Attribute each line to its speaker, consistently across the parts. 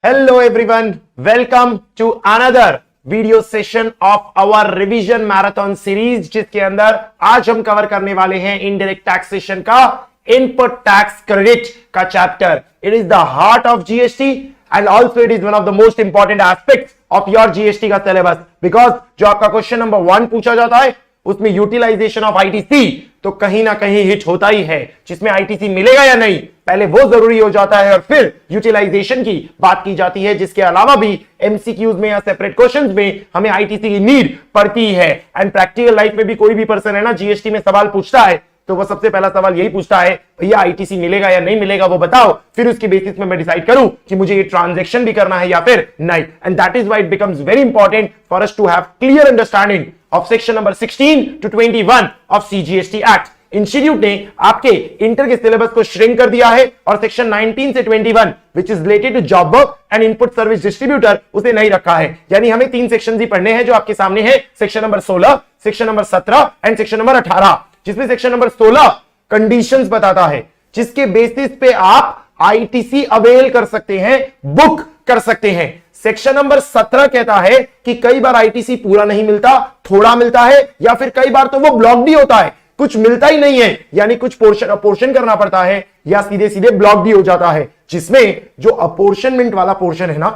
Speaker 1: Hello everyone, welcome to another video session of our revision marathon series, जिसके अंदर आज हम कवर करने वाले हैं इनडायरेक्ट टैक्सेशन का इनपुट टैक्स क्रेडिट का chapter. It is the heart of GST and also it is one of the most important aspects of your GST का सिलेबस, बिकॉज जो आपका क्वेश्चन नंबर 1 पूछा जाता है उसमें यूटिलाइजेशन ऑफ आईटीसी तो कहीं ना कहीं हिट होता ही है, जिसमें आईटीसी मिलेगा या नहीं पहले वो जरूरी हो जाता है और फिर यूटिलाइजेशन की बात की जाती है, जिसके अलावा भी एमसीक्यूज में या सेपरेट क्वेश्चंस में हमें आईटीसी की नीड पड़ती है। एंड प्रैक्टिकल लाइफ में भी कोई भी पर्सन है ना जीएसटी में सवाल पूछता है तो वो सबसे पहला सवाल यही पूछता है, भैया आईटीसी मिलेगा या नहीं मिलेगा वो बताओ, फिर उसके बेसिस में मैं डिसाइड करूं कि मुझे ये ट्रांजैक्शन भी करना है या फिर नहीं। And that is why it becomes very important for us to have clear understanding of section number 16 to 21 of CGST act. Institute ने आपके इंटर के सिलेबस को श्रिंक कर दिया है और सेक्शन 19 से 21 which is related to job work and input service distributor उसे नहीं रखा है। यानी हमें 3 सेक्शन ही पढ़ने हैं जो आपके सामने है, section number 16, section number 17 and section number 18, जिसमें सेक्शन नंबर 16 कंडीशंस बताता है जिसके बेसिस पे आप आईटीसी अवेल कर सकते हैं, बुक कर सकते हैं। सेक्शन नंबर 17 कहता है कि कई बार आईटीसी पूरा नहीं मिलता, थोड़ा मिलता है या फिर कई बार तो वो ब्लॉक भी होता है, कुछ मिलता ही नहीं है, यानी कुछ पोर्शन करना पड़ता है या सीधे सीधे ब्लॉक भी हो जाता है, जिसमें जो अपोर्शनमेंट वाला पोर्शन है ना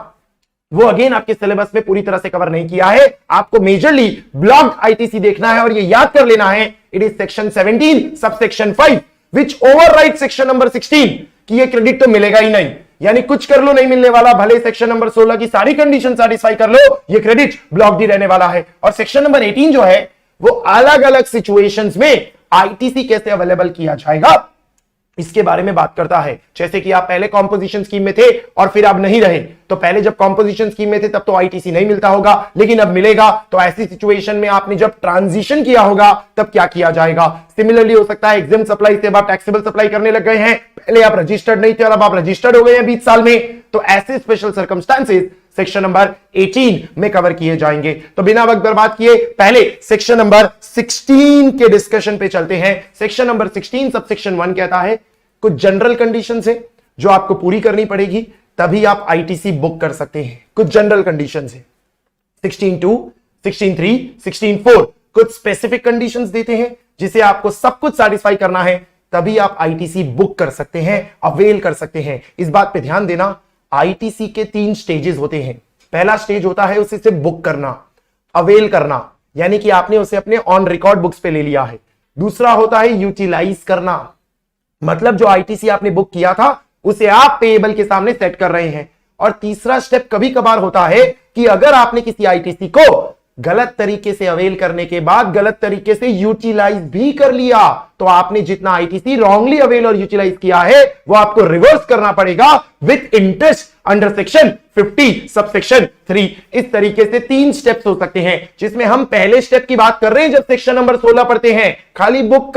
Speaker 1: वो अगेन आपके सिलेबस में पूरी तरह से कवर नहीं किया है। आपको मेजरली ब्लॉक आईटीसी देखना है और ये याद कर लेना है, it is section 17 subsection 5 which override section number 16 कि ये क्रेडिट तो मिलेगा ही नहीं, यानी कुछ कर लो नहीं मिलने वाला, भले सेक्शन नंबर 16 की सारी कंडीशन सेटिस्फाई कर लो ये क्रेडिट ब्लॉक ही रहने वाला है। और सेक्शन नंबर 18 जो है वो अलग अलग सिचुएशंस में आईटीसी कैसे अवेलेबल किया जाएगा इसके बारे में बात करता है। जैसे कि आप पहले कॉम्पोजिशन स्कीम में थे और फिर अब नहीं रहे, तो पहले जब कॉम्पोजिशन स्कीम में थे तब तो आईटीसी नहीं मिलता होगा, लेकिन अब मिलेगा, तो ऐसी सिचुएशन में आपने जब ट्रांजिशन किया होगा तब क्या किया जाएगा। सिमिलरली हो सकता है एग्जाम सप्लाई से अब आप टैक्सेबल सप्लाई करने लग गए हैं, पहले आप रजिस्टर्ड नहीं थे और अब आप रजिस्टर्ड हो गए हैं 20 साल में, तो ऐसे स्पेशल सर्कमस्टांसेस सेक्शन नंबर 18 में कवर किए जाएंगे। तो बिना वक्त बर्बाद किए पहले सेक्शन नंबर 16 के डिस्कशन पे चलते हैं। सेक्शन नंबर 16 सबसेक्शन 1 कहता है कुछ जनरल कंडीशंस है जो आपको पूरी करनी पड़ेगी तभी आप आईटीसी बुक कर सकते हैं। कुछ जनरल कंडीशंस है, 16.2, 16.3, 16.4 कुछ स्पेसिफिक कंडीशंस देते हैं जिसे आपको सब कुछ सैटिस्फाई करना है तभी आप आईटीसी बुक कर सकते हैं, अवेल कर सकते हैं। इस बात पे ध्यान देना, आईटीसी के 3 स्टेजेस होते हैं। पहला स्टेज होता है उसे सिर्फ बुक करना, अवेल करना, यानी कि आपने उसे अपने ऑन रिकॉर्ड बुक्स पे ले लिया है। दूसरा होता है यूटिलाइज करना, मतलब जो आईटीसी आपने बुक किया था उसे आप पेएबल के सामने सेट कर रहे हैं। और तीसरा स्टेप कभी कभार होता है कि अगर आपने किसी आईटीसी को गलत तरीके से अवेल करने के बाद गलत तरीके से यूटिलाइज भी कर लिया तो आपने जितना आईटीसी रॉन्गली अवेल और यूटिलाइज किया है वो आपको रिवर्स करना पड़ेगा with interest under section 50 subsection 3। इस तरीके से 3 स्टेप्स हो सकते हैं, जिसमें हम पहले स्टेप की बात कर रहे हैं जब सेक्शन नंबर 16 पढ़ते हैं, खाली बुक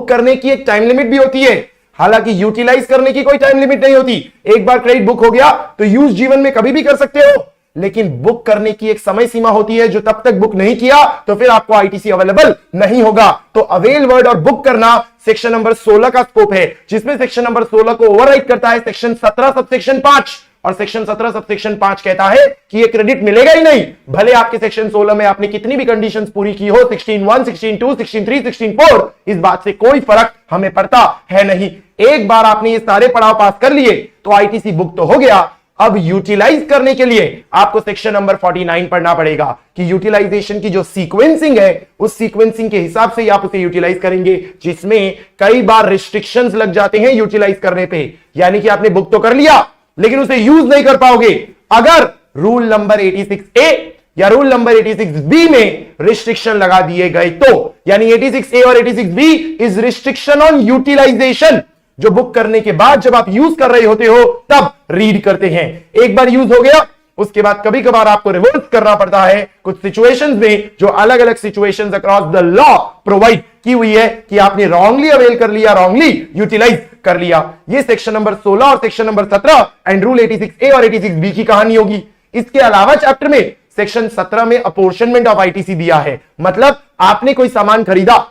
Speaker 1: करने की एक टाइम लिमिट भी होती है, हालांकि यूटिलाइज करने की कोई टाइम लिमिट नहीं होती। एक बार क्रेडिट बुक हो गया तो यूज जीवन में कभी भी कर सकते हो, लेकिन बुक करने की एक समय सीमा होती है, जो तब तक बुक नहीं किया तो फिर आपको आईटीसी अवेलेबल नहीं होगा। तो अवेल वर्ड और बुक करना सेक्शन नंबर 16 का स्कोप है, जिसमें सेक्शन नंबर 16 को ओवरराइड करता है सेक्शन 17 सबसेक्शन 5, और सेक्शन 17 सबसेक्शन 5 कहता है कि ये क्रेडिट मिलेगा ही नहीं, भले आपके सेक्शन 16 में आपने कितनी भी कंडीशंस पूरी की हो, 16.1, 16.2, 16.3, 16.4, इस बात से कोई फर्क हमें पड़ता है नहीं। एक बार आपने ये सारे पड़ाव पास कर लिए तो आईटीसी बुक तो हो गया। अब यूटिलाइज करने के लिए आपको सेक्शन नंबर 49 पढ़ना पड़ेगा कि यूटिलाइजेशन की जो सीक्वेंसिंग है उस सीक्वेंसिंग के हिसाब से ही आप उसे यूटिलाइज करेंगे, जिसमें कई बार रिस्ट्रिक्शंस लग जाते हैं यूटिलाइज करने पे, यानी कि आपने बुक तो कर लिया लेकिन उसे यूज नहीं कर पाओगे अगर रूल नंबर 86A या रूल नंबर 86B में रिस्ट्रिक्शन लगा दिए गए तो, यानी 86A और 86B इज रिस्ट्रिक्शन ऑन यूटिलाइजेशन, जो बुक करने के बाद जब आप यूज कर रहे होते हो तब रीड करते हैं। एक बार यूज हो गया उसके बाद कभी कभार आपको रिवर्स करना पड़ता है कुछ सिचुएशंस में, जो अलग अलग situations across the law provide की हुई है कि आपने रॉन्गली अवेल कर लिया, रॉन्गली यूटिलाइज कर लिया। ये सेक्शन नंबर 16 और section number 17 and rule 86A और 86B की कहानी होगी। इसके अलावा चैप्टर में सेक्शन 17 में अपोर्शनमेंट ऑफ आईटीसी दिया है, मतलब आपने कोई सामान खरीदा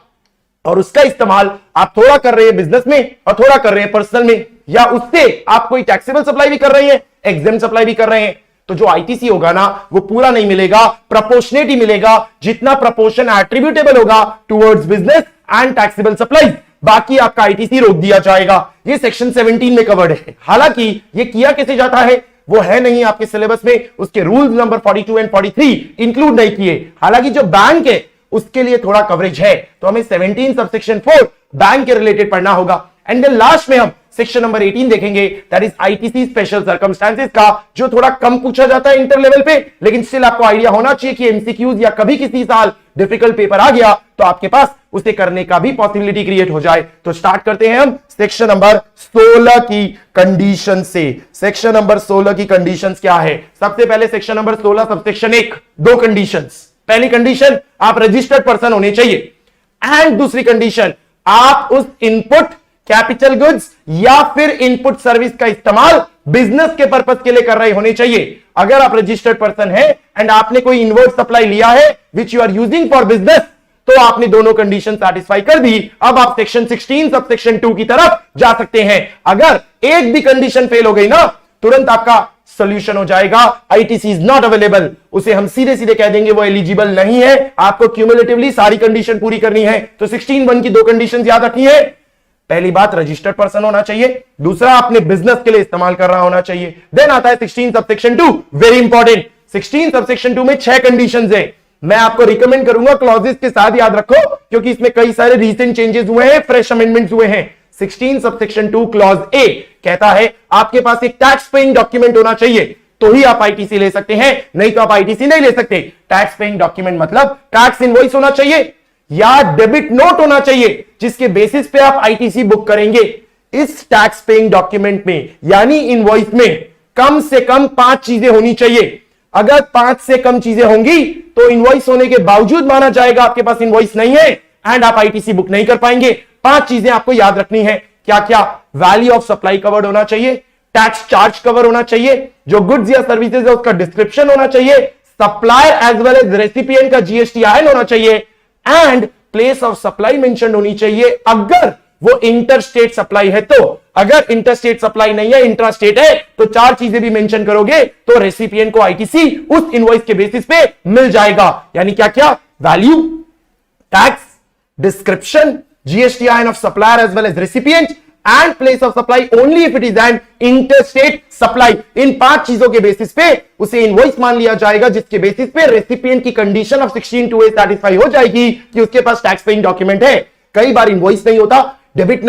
Speaker 1: और उसका इस्तेमाल आप थोड़ा कर रहे हैं बिजनेस में और थोड़ा कर रहे हैं पर्सनल में, या उससे आप कोई टैक्सेबल सप्लाई भी कर रहे हैं, एग्जाम सप्लाई भी कर रहे हैं, तो जो आईटीसी होगा ना वो पूरा नहीं मिलेगा, प्रपोर्शनेट ही मिलेगा, जितना प्रपोर्शन एट्रीब्यूटेबल होगा towards business and taxable supply, बाकी आपका आईटीसी रोक दिया जाएगा। ये सेक्शन 17 में कवर्ड है। हालांकि ये किया कैसे जाता है वो है नहीं आपके सिलेबस में, उसके रूल्स नंबर 42 एंड 43 इंक्लूड नहीं किए। हालांकि जो बैंक है उसके लिए थोड़ा कवरेज है, तो हमें 17 सबसेक्शन 4 बैंक के रिलेटेड पढ़ना होगा। एंड देन लास्ट में हम सेक्शन नंबर 18 देखेंगे, that is ITC special circumstances का, जो थोड़ा कम पूछा जाता है इंटर लेवल पे, लेकिन स्टिल आपको आइडिया होना चाहिए कि एमसीक्यूज या कभी किसी साल डिफिकल्ट पेपर आ गया तो आपके पास उसे करने का भी पॉसिबिलिटी क्रिएट हो जाए। तो स्टार्ट करते हैं हम सेक्शन नंबर 16 की कंडीशन से। सेक्शन नंबर 16 की कंडीशंस क्या है? सबसे पहले सेक्शन नंबर 16 सबसेक्शन 1, दो कंडीशंस। पहली कंडीशन, आप रजिस्टर्ड पर्सन होने चाहिए, एंड दूसरी कंडीशन, आप उस इनपुट कैपिटल गुड्स या फिर इनपुट सर्विस का इस्तेमाल बिजनेस के पर्पस के लिए कर रहे होने चाहिए। अगर आप रजिस्टर्ड पर्सन है एंड आपने कोई इनवर्ट सप्लाई लिया है which you are using for business, तो आपने दोनों कंडीशन सैटिस्फाई कर दी। अब आप सेक्शन 16 सबसेक्शन 2 की तरफ जा सकते हैं। अगर एक भी कंडीशन फेल हो गई ना, तुरंत आपका सोल्यूशन हो जाएगा, आईटीसी इज नॉट अवेलेबल, उसे हम सीधे सीधे कह देंगे वो एलिजिबल नहीं है। आपको क्यूमुलेटिवली सारी कंडीशन पूरी करनी है, तो 16(1) की दो कंडीशन याद रखनी है। पहली बात, रजिस्टर्ड पर्सन होना चाहिए, दूसरा आपने बिजनेस के लिए इस्तेमाल कर रहा होना चाहिए। देन आता है 16 सबसेक्शन 2, वेरी इंपॉर्टेंट। 16 सबसेक्शन 2 में 6 कंडीशंस है। मैं आपको रिकमेंड करूंगा क्लॉजेस के साथ याद रखो, क्योंकि इसमें कई सारे रीसेंट चेंजेस हुए हैं, फ्रेश अमेंडमेंट्स हुए हैं। 16 सबसेक्शन 2 क्लॉज ए कहता है आपके पास एक टैक्स पेइंग डॉक्यूमेंट होना चाहिए, तो ही आप आईटीसी ले सकते हैं, नहीं तो आप आईटीसी नहीं ले सकते। टैक्स पेइंग डॉक्यूमेंट मतलब टैक्स इनवॉइस होना चाहिए या डेबिट नोट होना चाहिए, जिसके बेसिस पे आप आईटीसी बुक करेंगे। इस टैक्स पेइंग डॉक्यूमेंट में यानी इनवॉइस में कम से कम 5 चीजें होनी चाहिए। अगर 5 से कम चीजें होंगी तो इनवॉइस होने के बावजूद माना जाएगा आपके पास इनवॉइस नहीं है एंड आप आईटीसी बुक नहीं कर पाएंगे। 5 चीजें आपको याद रखनी है। क्या क्या? वैल्यू ऑफ सप्लाई कवर्ड होना चाहिए, टैक्स चार्ज कवर होना चाहिए, जो गुड्स या सर्विसेज है उसका डिस्क्रिप्शन होना चाहिए, supplier as well as recipient का जीएसटीआईएन होना चाहिए, and place of supply mention होनी चाहिए अगर वो इंटर स्टेट सप्लाई है तो। अगर इंटर स्टेट सप्लाई नहीं है, इंट्रा स्टेट है, तो 4 चीजें भी मेंशन करोगे तो रेसिपिएंट को आईटीसी उस इनवॉइस के बेसिस पे मिल जाएगा। यानी क्या क्या? Value, tax, description, GSTIN of supplier as well as recipient, and place of supply only if it is an interstate supply. इन 5 चीजों के बेसिस पे उसे इनवॉइस मान लिया जाएगा, जिसके बेसिस पे रेसिपिएंट की कंडीशन ऑफ 16(2)(a) सैटिस्फाई हो जाएगी कि उसके पास टैक्स पेइंग डॉक्यूमेंट है। कई बार इनवॉइस नहीं होता, डेबिट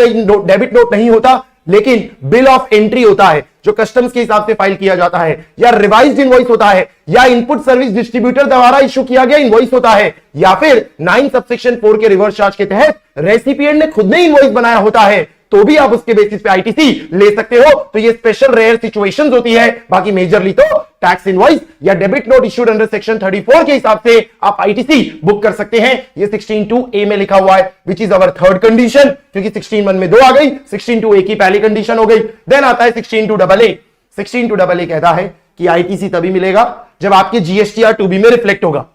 Speaker 1: नोट नहीं होता, लेकिन बिल ऑफ एंट्री होता है जो कस्टम्स के हिसाब से फाइल किया जाता है, या रिवाइज्ड इनवॉइस होता है, या इनपुट सर्विस डिस्ट्रीब्यूटर द्वारा इशू किया गया इनवॉइस होता है, या फिर 9 सबसेक्शन 4 के रिवर्स चार्ज के तहत रेसिपिएंट ने खुद ने इनवॉइस बनाया होता है, तो भी आप उसके बेसिस पे आईटीसी ले सकते हो। तो ये स्पेशल रेयर सिचुएशंस होती है, बाकी मेजरली तो टैक्स इनवॉइस या debit note issued under section 34 के हिसाब से आप आईटीसी बुक कर सकते हैं। ये 16(2)(a) में लिखा हुआ है, which is our third condition, क्योंकि 16(1) में 2 आ गई, 16(2)(a) की पहली कंडीशन हो गई। देन आता है 16(2)(a). 16(2)(a) कहता है कि आईटीसी तभी मिलेगा जब आपके जीएसटीआर 2B में रिफ्लेक्ट होगा।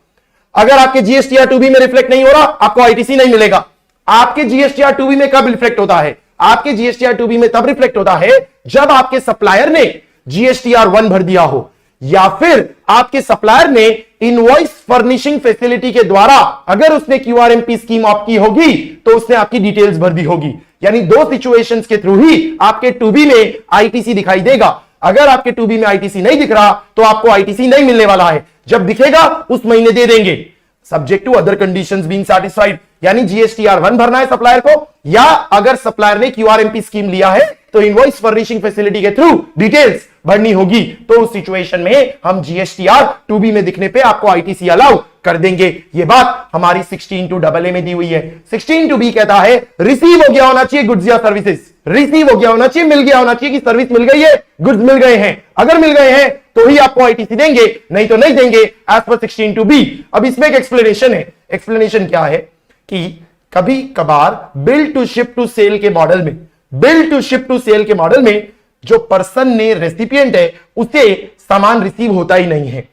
Speaker 1: अगर आपके जीएसटीआर 2B में रिफ्लेक्ट नहीं हो रहा, आपको आईटीसी नहीं मिलेगा। आपके जीएसटीआर 2B में कब रिफ्लेक्ट होता है? आपके जीएसटीआर 2B में तब रिफ्लेक्ट होता है जब आपके सप्लायर ने जीएसटीआर 1 भर दिया हो, या फिर आपके सप्लायर ने इनवॉइस फर्निशिंग फैसिलिटी के द्वारा अगर उसने क्यूआरएमपी स्कीम ऑप्ट की होगी तो उसने आपकी डिटेल्स भर दी होगी। यानी 2 सिचुएशंस के थ्रू ही आपके 2B में आईटीसी दिखाई देगा। अगर आपके 2B में आईटीसी नहीं दिख रहा तो आपको आईटीसी नहीं मिलने वाला है, जब दिखेगा उस महीने दे देंगे, subject to other conditions being satisfied. यानी जीएसटीआर 1 भरना है सप्लायर को, या अगर सप्लायर ने क्यूआरएमपी स्कीम लिया है तो इनवॉइस फर्निशिंग फैसिलिटी के थ्रू डिटेल्स भरनी होगी। तो उस सिचुएशन में हम जीएसटीआर 2B में दिखने पे आपको आईटीसी अलाउ कर देंगे। ये बात हमारी 16(2)(a) में दी हुई है। 16(2)(b) कहता है रिसीव हो गया होना चाहिए गुड्स या सर्विसेज, रिसीव हो गया होना चाहिए, मिल गया होना चाहिए कि सर्विस मिल गई है, गुड्स मिल गए हैं। अगर मिल गए हैं तो ही आपको आईटीसी देंगे, नहीं तो नहीं देंगे एज पर 16(2)(b). अब इसमें एक एक्सप्लेनेशन है। एक्सप्लेनेशन क्या है कि कभी कभार bill to ship to sale के मॉडल में, bill to ship to sale के मॉडल में जो पर्सन ने रेसिपिएंट है उसे सामान रिसीव होता ही नहीं है।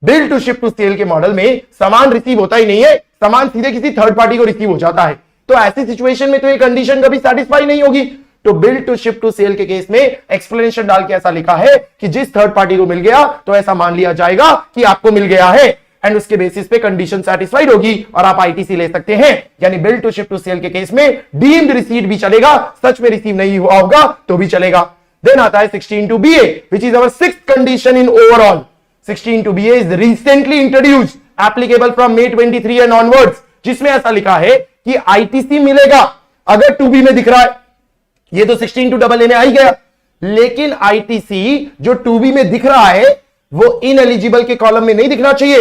Speaker 1: Bill to ship to sale के मॉडल में सामान रिसीव होता ही नहीं है, सामान सीधे किसी थर्ड पार्टी को रिसीव हो जाता है। तो ऐसी सिचुएशन में तो ये कंडीशन कभी सैटिस्फाई नहीं होगी। तो bill to ship to sale के केस में एक्सप्लेनेशन डाल के ऐसा लिखा है कि जिस थर्ड पार्टी को मिल गया तो ऐसा मान लिया जाएगा कि आपको मिल गया है, एंड उसके बेसिस पे कंडीशन सेटिस्फाइड होगी और आप आईटीसी ले सकते हैं। यानी bill to ship to sale के केस में डीम्ड रिसीट भी चलेगा, सच में रिसीव नहीं हुआ होगा तो भी चलेगा। देन आता है 16(2)(ba which is our sixth condition in overall. 16(2)(ba is recently introduced, applicable from May 23 and onwards, जिसमें ऐसा लिखा है कि आईटीसी मिलेगा अगर 2B में दिख रहा है। ये तो 16(2)(a) में आ ही गया, लेकिन आईटीसी जो 2B में दिख रहा है वो इनएलिजिबल के कॉलम में नहीं दिखना चाहिए,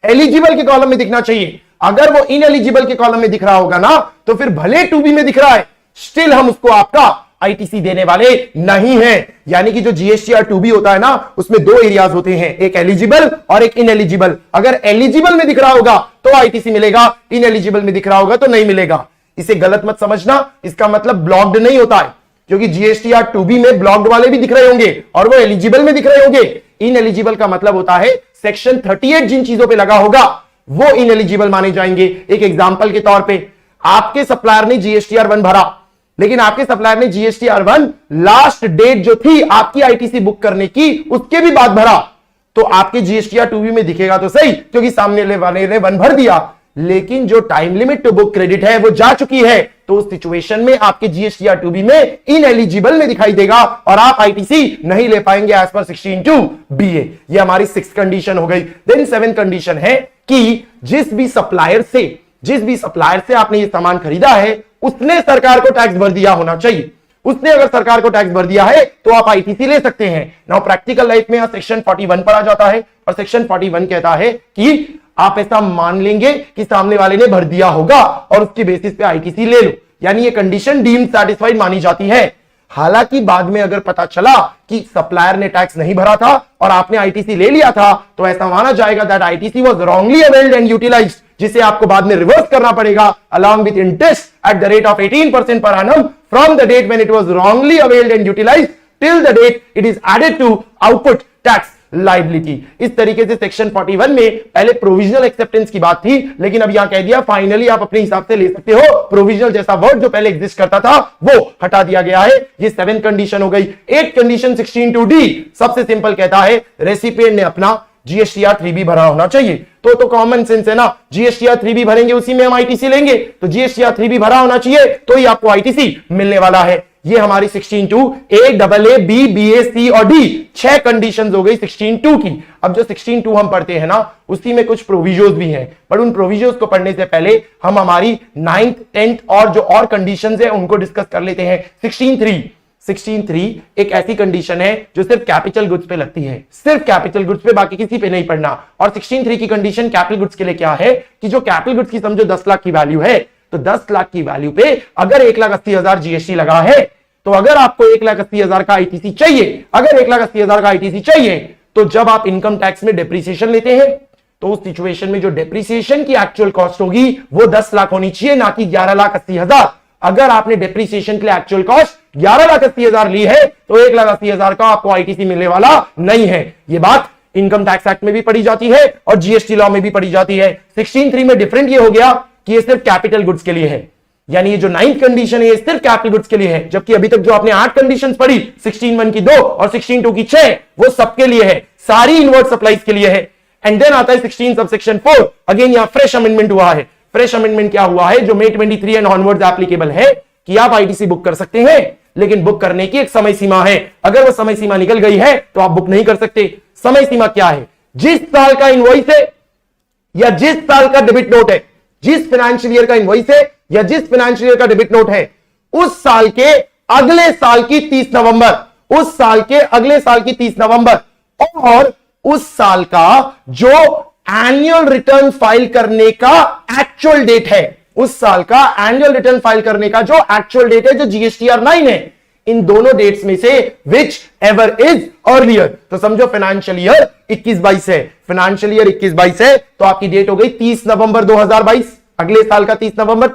Speaker 1: एलिजिबल के कॉलम में दिखना चाहिए। अगर वो इनएलिजिबल के कॉलम में दिख रहा होगा ना तो फिर भले 2B में दिख रहा है, स्टिल हम उसको आपका आईटीसी देने वाले नहीं हैं। यानी कि जो जीएसटीआर 2B होता है ना उसमें दो एरियाज होते हैं, एक एलिजिबल और एक इनएलिजिबल। अगर एलिजिबल में दिख रहा होगा तो आईटीसी मिलेगा, इनएलिजिबल में दिख रहा होगा तो नहीं मिलेगा। इसे गलत मत समझना, इसका मतलब ब्लॉक्ड नहीं होता है, क्योंकि जीएसटीआर 2B में ब्लॉक्ड वाले भी दिख रहे होंगे और वो एलिजिबल में दिख रहे होंगे। इनएलिजिबल का मतलब होता है सेक्शन 38 जिन चीजों पे लगा होगा वो इनएलिजिबल माने जाएंगे। एक एग्जांपल के तौर पे, आपके सप्लायर ने जीएसटीआर 1 भरा, लेकिन आपके सप्लायर ने जीएसटीआर 1 लास्ट डेट जो थी आपकी आईटीसी बुक करने की उसके भी बाद भरा, तो आपके जीएसटीआर 2B में दिखेगा तो सही, क्योंकि सामने वाले ने 1 भर दिया, लेकिन जो time limit to book credit है वो जा चुकी है, तो उस सिचुएशन में आपके जीएसटीआर 2B में इनएलिजिबल में दिखाई देगा और आप आईटीसी नहीं ले पाएंगे एज पर 16(2)(ba। ये हमारी 6th कंडीशन हो गई। देन 7th कंडीशन है कि जिस भी सप्लायर से आपने ये सामान खरीदा है उसने सरकार को टैक्स भर दिया होना चाहिए। उसने अगर सरकार को टैक्स भर दिया है तो आप आईटीसी ले सकते हैं। नाउ प्रैक्टिकल लाइफ में सेक्शन 41 पढ़ा जाता है और सेक्शन 41 कहता है कि आप ऐसा मान लेंगे कि सामने वाले ने भर दिया होगा और उसकी बेसिस पे आईटीसी ले लो, यानी ये कंडीशन डीम्ड सैटिस्फाइड मानी जाती है। हालांकि बाद में अगर पता चला कि सप्लायर ने टैक्स नहीं भरा था और आपने आईटीसी ले लिया था तो ऐसा माना जाएगा that ITC was wrongly availed and utilised, जिसे आपको बाद में रिवर्स करना पड़ेगा along with interest at the rate of 18% per annum from the date when it was wrongly availed and utilized till the date it is added to output tax liability. इस तरीके से section 41 में पहले provisional acceptance की बात थी, लेकिन अब यहां कह दिया फाइनली आप अपने हिसाब से ले सकते हो। प्रोविजनल जैसा वर्ड जो पहले एग्जिस्ट करता था वो हटा दिया गया है। ये 7th कंडीशन हो गई। 8th कंडीशन 16(2)(d सबसे सिंपल कहता है रेसिपिएंट ने अपना जीएसटीआर 3B भरा होना चाहिए। तो कॉमन सेंस है ना, जीएसटीआर 3B भरेंगे उसी में हम आईटीसी लेंगे, तो जीएसटीआर 3B भरा होना चाहिए तो ही आपको आईटीसी मिलने वाला है। ये हमारी 16(2)(a, AA, B, BA, C और D 6 कंडीशंस हो गई 16(2) की। अब जो 16(2) हम पढ़ते हैं ना उसी में कुछ प्रोविजोस भी हैं, पर उन प्रोविजोस को पढ़ने से पहले हम हमारी 9th 10th और जो और कंडीशंस है उनको डिस्कस कर लेते हैं। 16(3) एक ऐसी कंडीशन है जो सिर्फ कैपिटल गुड्स पे लगती है, सिर्फ कैपिटल गुड्स पे, बाकी किसी पे नहीं पढ़ना। और 16(3) की कंडीशन कैपिटल गुड्स के लिए क्या है कि जो कैपिटल गुड्स की समझो 10 लाख की वैल्यू है, तो 10 लाख की वैल्यू पे अगर 1,80,000 जीएसटी लगा है, तो अगर आपको 1,80,000 का आईटीसी चाहिए, अगर 1,80,000 का आईटीसी चाहिए, तो जब आप इनकम टैक्स में डेप्रिसिएशन लेते हैं तो उस सिचुएशन में जो डेप्रिसिएशन की एक्चुअल कॉस्ट होगी वो 10 लाख होनी चाहिए, ना कि 11,80,000। अगर आपने डेप्रिसिएशन के लिए एक्चुअल कॉस्ट 11,80,000 ली है तो 1,80,000 का आपको आईटीसी मिलने वाला नहीं है। ये बात इनकम टैक्स एक्ट में भी पढ़ी जाती है और जीएसटी लॉ में भी पढ़ी जाती है। 16(3) में डिफरेंट ये हो गया कि ये सिर्फ कैपिटल गुड्स के लिए है, यानी ये जो 9th कंडीशन है ये सिर्फ कैपिटल गुड्स के लिए है, जबकि अभी तक जो आपने 8 कंडीशंस पढ़ी 16(1) की 2 और 16(2) की 6 वो सबके लिए है, सारी इनवर्ट सप्लाईज के लिए है। एंड देन आता है 16 सबसेक्शन 4। अगेन यहां फ्रेश अमेंडमेंट हुआ है। फ्रेश अमेंडमेंट क्या हुआ है जो May 23 एंड ऑनवर्ड्स एप्लीकेबल है कि आप आईटीसी बुक कर सकते हैं, लेकिन बुक करने की एक समय सीमा है। अगर वो समय सीमा निकल गई है तो आप बुक नहीं कर सकते। समय सीमा क्या है? जिस साल का इनवॉइस है या जिस साल का डेबिट नोट है, जिस फाइनेंशियल ईयर का इनवॉइस है या जिस फाइनेंशियल ईयर का डेबिट नोट है, उस साल के अगले साल की 30 नवंबर, उस साल के अगले साल की 30 नवंबर और उस साल का जो एनुअल रिटर्न फाइल करने का एक्चुअल डेट है, उस साल का एनुअल रिटर्न फाइल करने का जो एक्चुअल डेट है, जो जीएसटीआर 9 है, इन दोनों डेट्स में से विच एवर इज अर्लियर। तो समझो फाइनेंशियल ईयर 21-22 है, फाइनेंशियल ईयर 21-22 है तो आपकी डेट हो गई 30 नवंबर 2022, अगले साल का 30 नवंबर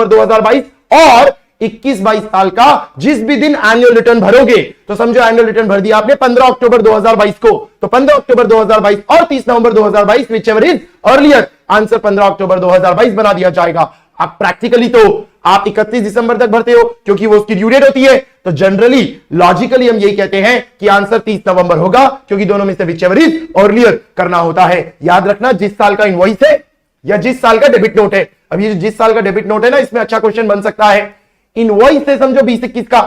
Speaker 1: 2022 और 21-22 साल का जिस भी दिन एनुअल रिटर्न भरोगे, तो समझो एनुअल रिटर्न भर दिया आपने 15 अक्टूबर 2022 को, तो 15 अक्टूबर 2022 और 30 नवंबर 2022 which ever is earlier, answer 15 अक्टूबर 2022 बना दिया जाएगा। आप प्रैक्टिकली तो आप 31 दिसंबर तक भरते हो क्योंकि वो उसकी ड्यू डेट होती है, तो जनरली लॉजिकली हम यही कहते हैं कि आंसर 30 नवंबर होगा क्योंकि दोनों में से विचएवर इज अर्लियर करना होता है। याद रखना, जिस साल का इनवॉइस है या जिस साल का डेबिट नोट है, अब ये जिस साल का डेबिट नोट है ना, इसमें अच्छा क्वेश्चन बन सकता है। इनवॉइस से समझो 20-21 का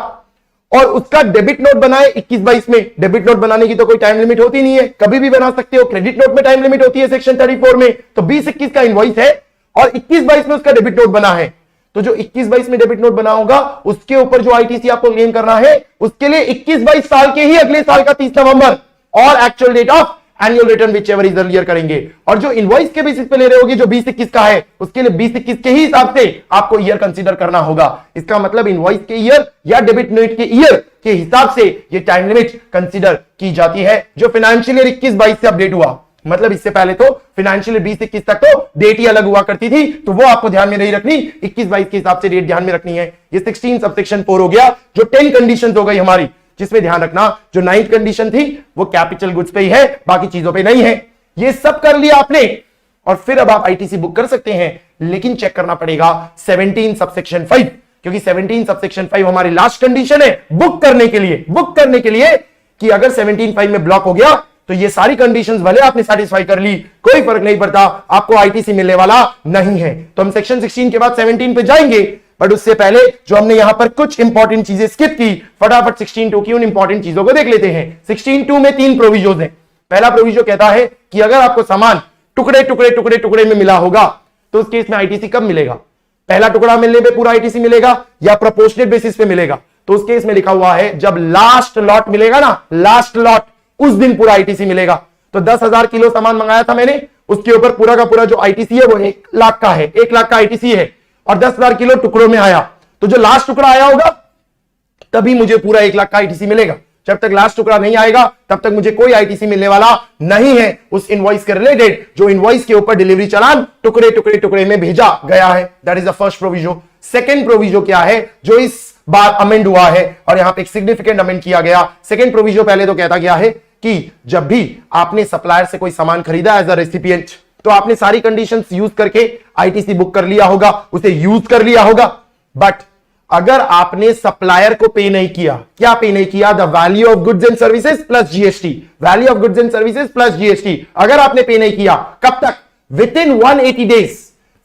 Speaker 1: और उसका डेबिट नोट बनाए 21-22 में। डेबिट नोट बनाने की तो कोई टाइम लिमिट होती नहीं है, कभी भी बना सकते हो। क्रेडिट नोट में टाइम लिमिट होती है सेक्शन 34 में। तो 20-21 का इनवॉइस है और 21-22 में उसका डेबिट नोट बना है, तो जो 21-22 में डेबिट नोट बना होगा उसके ऊपर जो आईटीसी आपको क्लेम करना है उसके लिए 21-22 साल के ही अगले साल का 30 नवंबर और actual date of annual return whichever is earlier करेंगे। और जो इनवॉइस के बेसिस पे ले रहे होगे जो 20-21 का है उसके लिए 20-21 के ही हिसाब से आपको ईयर कंसीडर करना होगा। इसका मतलब इनवॉइस के ईयर या डेबिट नोट के ईयर के हिसाब से ये टाइम लिमिट कंसीडर की जाती है जो फाइनेंशियल ईयर 21-22 से अपडेट हुआ। मतलब इससे पहले तो फाइनेंशियल 20-21 तक तो डेट ही अलग हुआ करती थी, तो वो आपको ध्यान में नहीं रखनी, 21-22 के हिसाब से डेट ध्यान में रखनी है। ये 16 सबसेक्शन 4 हो गया, जो 10 कंडीशंस हो गई हमारी, जिसमें ध्यान रखना जो 9th कंडीशन थी वो कैपिटल गुड्स पे ही है, बाकी चीजों पे नहीं है। ये सब कर लिया आपने और फिर अब आप आईटीसी बुक कर सकते हैं, लेकिन चेक करना पड़ेगा 17 सबसेक्शन 5, क्योंकि 17 सबसेक्शन 5 हमारी लास्ट कंडीशन है बुक करने के लिए कि अगर 17(5) में ब्लॉक हो गया तो ये सारी कंडीशंस भले आपने सैटिस्फाई कर ली, कोई फर्क नहीं पड़ता, आपको आईटीसी मिलने वाला नहीं है। तो हम सेक्शन 16 के बाद 17 पे जाएंगे, बट उससे पहले जो हमने यहां पर कुछ इंपॉर्टेंट चीजें स्किप की, फटाफट 16(2) की उन इंपॉर्टेंट चीजों को देख लेते हैं। 16(2) में 3 प्रोविजोज हैं। पहला प्रोविजो कहता है कि अगर आपको सामान टुकड़े में मिला होगा तो उस केस में आईटीसी कब मिलेगा? पहला टुकड़ा मिलने पे पूरा आईटीसी मिलेगा या प्रोपोर्शनेट बेसिस पे मिलेगा? तो उस केस में लिखा हुआ है जब लास्ट लॉट मिलेगा ना, लास्ट लॉट, उस दिन पूरा आईटीसी मिलेगा। तो 10,000 किलो सामान मंगाया था मैंने, उसके ऊपर पूरा का पूरा जो आईटीसी है वो 1 लाख का है, 1 लाख का आईटीसी है और 10,000 किलो टुकड़ों में आया, तो जो लास्ट टुकड़ा आया होगा तभी मुझे पूरा 1 लाख का आईटीसी मिलेगा। जब तक लास्ट टुकड़ा नहीं आएगा तब तक मुझे कोई आईटीसी मिलने वाला नहीं है उस इनवॉइस के रिलेटेड जो इनवॉइस के ऊपर डिलीवरी चालान टुकड़े में भेजा गया है। That is the first proviso. Second proviso क्या है जो इस बार अमेंड हुआ है और यहां पे एक सिग्निफिकेंट अमेंड किया गया। सेकंड प्रोविजो पहले तो कहता गया है कि जब भी आपने सप्लायर से कोई सामान खरीदा एज अ रेसिपिएंट तो आपने सारी कंडीशंस यूज करके आईटीसी बुक कर लिया होगा, उसे यूज कर लिया होगा। बट अगर आपने सप्लायर को पे नहीं किया, क्या पे नहीं किया? The value of goods and services plus GST, value of goods and services plus GST. अगर आपने पे नहीं किया, कब तक? Within 180 days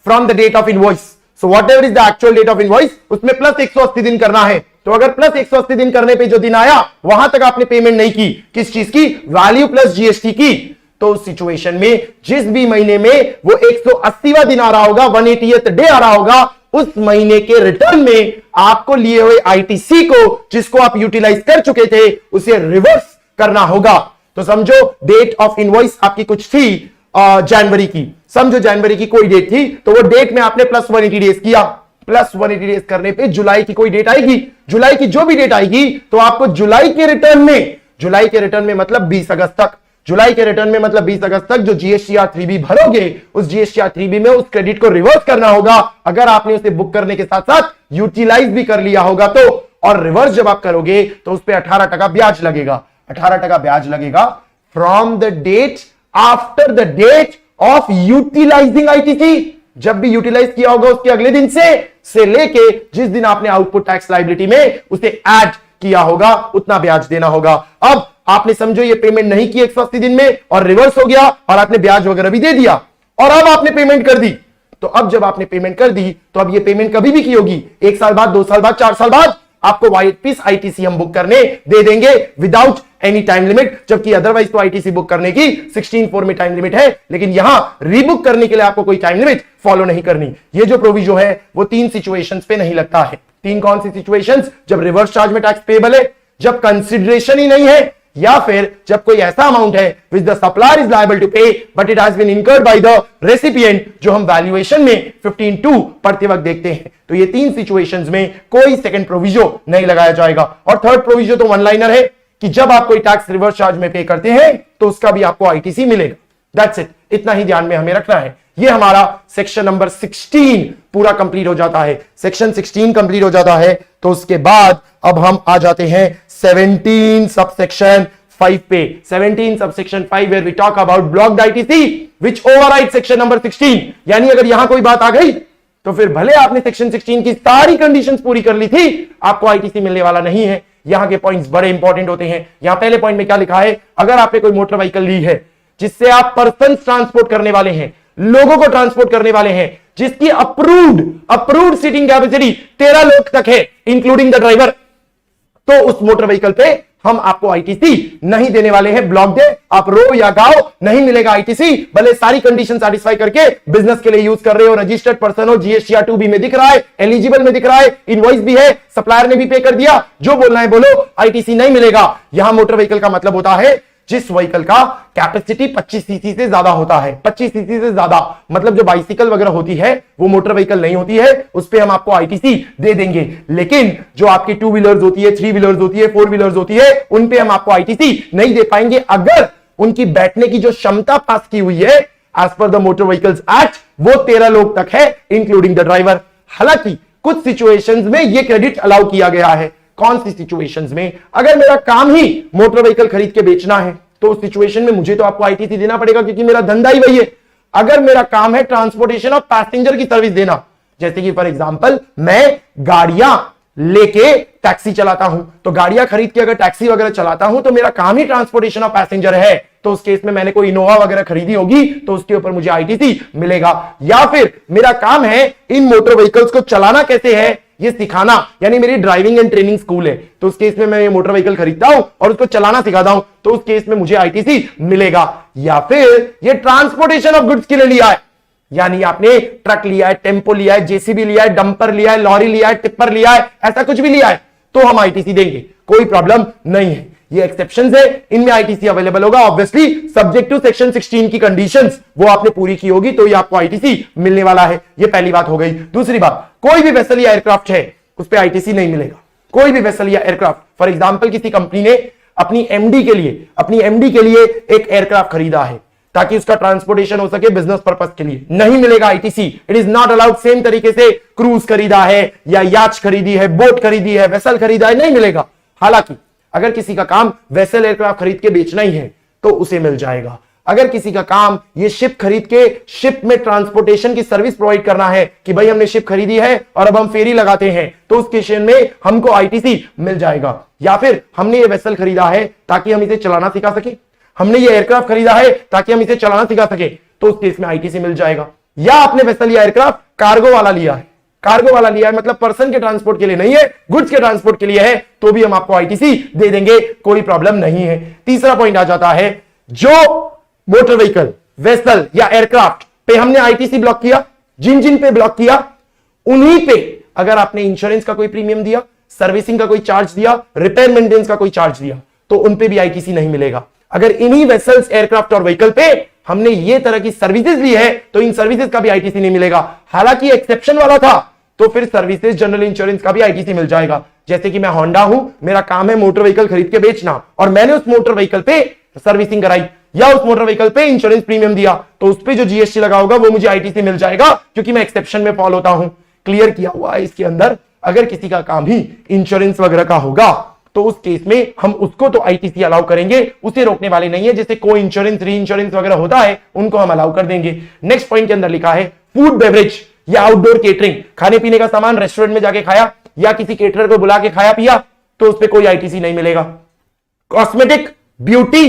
Speaker 1: from the date of invoice. So whatever is the actual date of invoice, उसमें plus 180 दिन करना है। तो अगर प्लस 180 दिन करने पे जो दिन आया वहां तक आपने पेमेंट नहीं की, किस चीज की? वैल्यू प्लस जीएसटी की, तो उस सिचुएशन में जिस भी महीने में वो 180वां दिन आ रहा होगा, 180th डे आ रहा होगा, उस महीने के रिटर्न में आपको लिए हुए आईटीसी को जिसको आप यूटिलाइज कर चुके थे उसे रिवर्स करना होगा। तो समझो डेट ऑफ इनवॉइस आपकी कुछ थी जनवरी की, समझो जनवरी की कोई डेट थी, तो वो डेट में आपने प्लस 180 डेज किया। प्लस 180 डेज करने पे जुलाई की कोई डेट आएगी, जुलाई की जो भी डेट आएगी तो आपको जुलाई के रिटर्न में मतलब 20 अगस्त तक, जुलाई के रिटर्न में मतलब 20 अगस्त तक जो जीएसटीआर 3B भरोगे उस जीएसटीआर 3B में उस क्रेडिट को रिवर्स करना होगा। अगर आपने उसे बुक करने के साथ साथ यूटिलाइज भी कर लिया होगा तो, और रिवर्स जब आप करोगे तो उस पर 18% ब्याज लगेगा, 18% ब्याज लगेगा from the date after the date of utilising ITC. जब भी यूटिलाइज किया होगा उसके अगले दिन से लेके जिस दिन आपने आउटपुट टैक्स लायबिलिटी में उसे ऐड किया होगा उतना ब्याज देना होगा। अब आपने समझो ये पेमेंट नहीं की 180 दिन में और रिवर्स हो गया और आपने ब्याज वगैरह भी दे दिया और अब आपने पेमेंट कर दी। तो अब जब आपने पेमेंट कर दी तो अब ये पेमेंट कभी भी की होगी, 1 साल बाद, 2 साल बाद, 4 साल बाद आपको वापस आईटीसी हम बुक करने दे देंगे विदाउट एनी टाइम लिमिट, जबकि अदरवाइज तो आईटीसी बुक करने की 16(4) में टाइम लिमिट है, लेकिन यहां रीबुक करने के लिए आपको कोई टाइम लिमिट फॉलो नहीं करनी। ये जो प्रोविजो है वो 3 सिचुएशंस पे नहीं लगता है। 3 कौन सी सिचुएशंस? जब रिवर्स चार्ज में टैक्स पेबल है, जब कंसिडरेशन ही नहीं है, या फिर जब कोई ऐसा अमाउंट है which the supplier is liable to pay but it has been incurred by the recipient, जो हम वैल्यूएशन में 15(2) पढ़ते वक्त देखते हैं। तो ये 3 सिचुएशंस में कोई सेकंड प्रोविजो नहीं लगाया जाएगा। और थर्ड प्रोविजो तो वन लाइनर है कि जब आप कोई टैक्स रिवर्स चार्ज में पे करते हैं तो उसका भी आपको आईटीसी मिलेगा। दैट्स इट, इतना ही ध्यान में हमें रखना है। ये हमारा सेक्शन नंबर 16 पूरा कंप्लीट हो जाता है। सेक्शन 16 कंप्लीट हो जाता है तो उसके बाद अब हम आ जाते हैं 17 सबसेक्शन 5 पे। 17 subsection 5 where we talk about blocked ITC which override section number 16। यानी अगर यहां कोई बात आ गई तो फिर भले आपने सेक्शन 16 की सारी कंडीशंस पूरी कर ली थी, आपको आईटीसी मिलने वाला नहीं है। यहां के पॉइंट्स बड़े इंपॉर्टेंट होते हैं। यहां पहले पॉइंट में क्या लिखा है, अगर आपने कोई मोटर व्हीकल ली है जिससे आप पर्सन ट्रांसपोर्ट करने वाले हैं, लोगों को ट्रांसपोर्ट करने वाले हैं, जिसकी अप्रूव्ड सीटिंग कैपेसिटी 13 लोग तक है इंक्लूडिंग द ड्राइवर, तो उस मोटर व्हीकल पे हम आपको आईटीसी नहीं देने वाले हैं। ब्लॉक दे आप रो या गाओ, नहीं मिलेगा आईटीसी। भले सारी कंडीशन सेटिस्फाई करके बिजनेस के लिए यूज कर रहे हो, रजिस्टर्ड पर्सन हो, जीएसटी 2B में दिख रहा है, एलिजिबल में दिख रहा है, इनवॉइस भी है, सप्लायर ने भी पे कर दिया, जो बोलना है बोलो, आईटीसी नहीं मिलेगा। यहां मोटर व्हीकल का मतलब होता है जिस व्हीकल का कैपेसिटी 25 सीसी से ज्यादा होता है। 25 सीसी से ज्यादा मतलब जो बाइसिकल वगैरह होती है वो मोटर व्हीकल नहीं होती है, उस पे हम आपको आईटीसी दे देंगे। लेकिन जो आपकी 2 व्हीलर्स होती है, 3 व्हीलर्स होती है, 4 व्हीलर्स होती है, उन पे हम आपको आईटीसी नहीं दे पाएंगे अगर उनकी बैठने की जो क्षमता पास की हुई है as per the motor vehicles act वो 13 लोग तक है इंक्लूडिंग द ड्राइवर। हालांकि कुछ सिचुएशंस में ये क्रेडिट अलाउ किया गया है। कौन सी सिचुएशंस में, अगर मेरा काम ही मोटर व्हीकल खरीद के बेचना है तो उस सिचुएशन में मुझे तो आपको आईटीसी देना पड़ेगा, क्योंकि मेरा धंधा ही वही है। अगर मेरा काम है ट्रांसपोर्टेशन ऑफ पैसेंजर की सर्विस देना, जैसे कि फॉर एग्जांपल मैं गाड़ियां लेके टैक्सी चलाता हूं, तो गाड़ियां खरीद के अगर टैक्सी वगैरह चलाता हूं तो मेरा काम ही ट्रांसपोर्टेशन ऑफ पैसेंजर है, तो उस केस में मैंने कोई इनोवा वगैरह खरीदी होगी तो उसके ऊपर मुझे आईटीसी मिलेगा। या फिर मेरा काम है इन मोटर व्हीकल्स को चलाना कैसे है ये सिखाना, यानी मेरी ड्राइविंग एंड ट्रेनिंग स्कूल है, तो उस केस में मैं ये मोटर व्हीकल खरीदता हूं और उसको चलाना सिखाता हूं, तो उस केस में मुझे आईटीसी मिलेगा। या फिर ये ट्रांसपोर्टेशन ऑफ गुड्स के लिए लिया है, यानी आपने ट्रक लिया है, टेम्पो लिया है, जेसीबी लिया है, डंपर लिया है, लॉरी लिया है, टिप्पर लिया है, ऐसा कुछ भी लिया है तो हम आईटीसी देंगे, कोई प्रॉब्लम नहीं है। ये एक्सेप्शंस है, इनमें आईटीसी अवेलेबल होगा। ऑब्वियसली सब्जेक्ट टू सेक्शन 16 की कंडीशंस वो आपने पूरी की होगी तो ये आपको आईटीसी मिलने वाला है। ये पहली बात हो गई। दूसरी बात, कोई भी वेसल या एयरक्राफ्ट है उस पर आईटीसी नहीं मिलेगा। कोई भी वेसल या एयरक्राफ्ट, फॉर एग्जांपल किसी कंपनी ने अपनी एमडी के लिए एक एयरक्राफ्ट खरीदा है ताकि उसका ट्रांसपोर्टेशन हो सके बिजनेस पर्पस के लिए, नहीं मिलेगा ITC. It is not allowed. Same तरीके से क्रूज खरीदा है या याच खरीदी है, बोट खरीदी है, वेसल खरीदा है, नहीं मिलेगा। हालांकि अगर किसी का काम वेसल एयरक्राफ्ट खरीद के बेचना ही है तो उसे मिल जाएगा। अगर किसी का काम ये शिप खरीद के शिप में ट्रांसपोर्टेशन की सर्विस प्रोवाइड करना है कि भाई हमने शिप खरीदी है और अब हम फेरी लगाते हैं, तो उस केस में हमको आईटीसी मिल जाएगा। या फिर हमने ये वेसल खरीदा है ताकि हम इसे चलाना सिखा सके, हमने ये एयरक्राफ्ट खरीदा है ताकि हम इसे चलाना सिखा सके, तो उस केस में आईटीसी मिल जाएगा। या आपने वेसल या एयरक्राफ्ट कार्गो वाला लिया है, मतलब पर्सन के ट्रांसपोर्ट के लिए नहीं है, गुड्स के ट्रांसपोर्ट के लिए है, तो भी हम आपको आईटीसी दे देंगे, कोई प्रॉब्लम नहीं है। तीसरा पॉइंट आ जाता है, जो मोटर व्हीकल, वेसल या एयरक्राफ्ट पे हमने आईटीसी ब्लॉक किया, जिन पे ब्लॉक किया, उन्हीं पे अगर आपने इंश्योरेंस का कोई प्रीमियम दिया, सर्विसिंग का कोई चार्ज दिया, रिपेयर मेंटेनेंस का कोई चार्ज दिया, तो उन पे भी आईटीसी नहीं मिलेगा। अगर इन्हीं वेसल्स, एयरक्राफ्ट और व्हीकल पे हमने ये तरह की सर्विसेज ली है तो इन सर्विसेज का भी आईटीसी नहीं मिलेगा। हालांकि एक्सेप्शन वाला था, तो फिर सर्विसेज, जनरल इंश्योरेंस का भी आईटीसी मिल जाएगा। जैसे कि मैं होंडा हूं, मेरा काम है मोटर व्हीकल खरीद के बेचना, और मैंने उस मोटर व्हीकल पे सर्विसिंग कराई या उस मोटर व्हीकल पे इंश्योरेंस प्रीमियम दिया, तो उस पे जो जीएसटी लगा होगा वो मुझे आईटीसी मिल जाएगा, क्योंकि मैं एक्सेप्शन में फॉल होता हूं। क्लियर किया हुआ है इसके अंदर। अगर किसी का काम ही इंश्योरेंस वगैरह का होगा तो उस केस में हम उसको तो आईटीसी अलाउ करेंगे, उसे रोकने वाले नहीं है। जैसे को इंश्योरेंस, री इंश्योरेंस वगैरह होता है, उनको हम अलाउ कर देंगे। नेक्स्ट पॉइंट के अंदर लिखा है फूड बेवरेज या आउटडोर केटरिंग, खाने पीने का सामान रेस्टोरेंट में जाके खाया या किसी केटरर को बुला के खाया पिया, तो उस पर कोई आईटीसी नहीं मिलेगा। कॉस्मेटिक, ब्यूटी,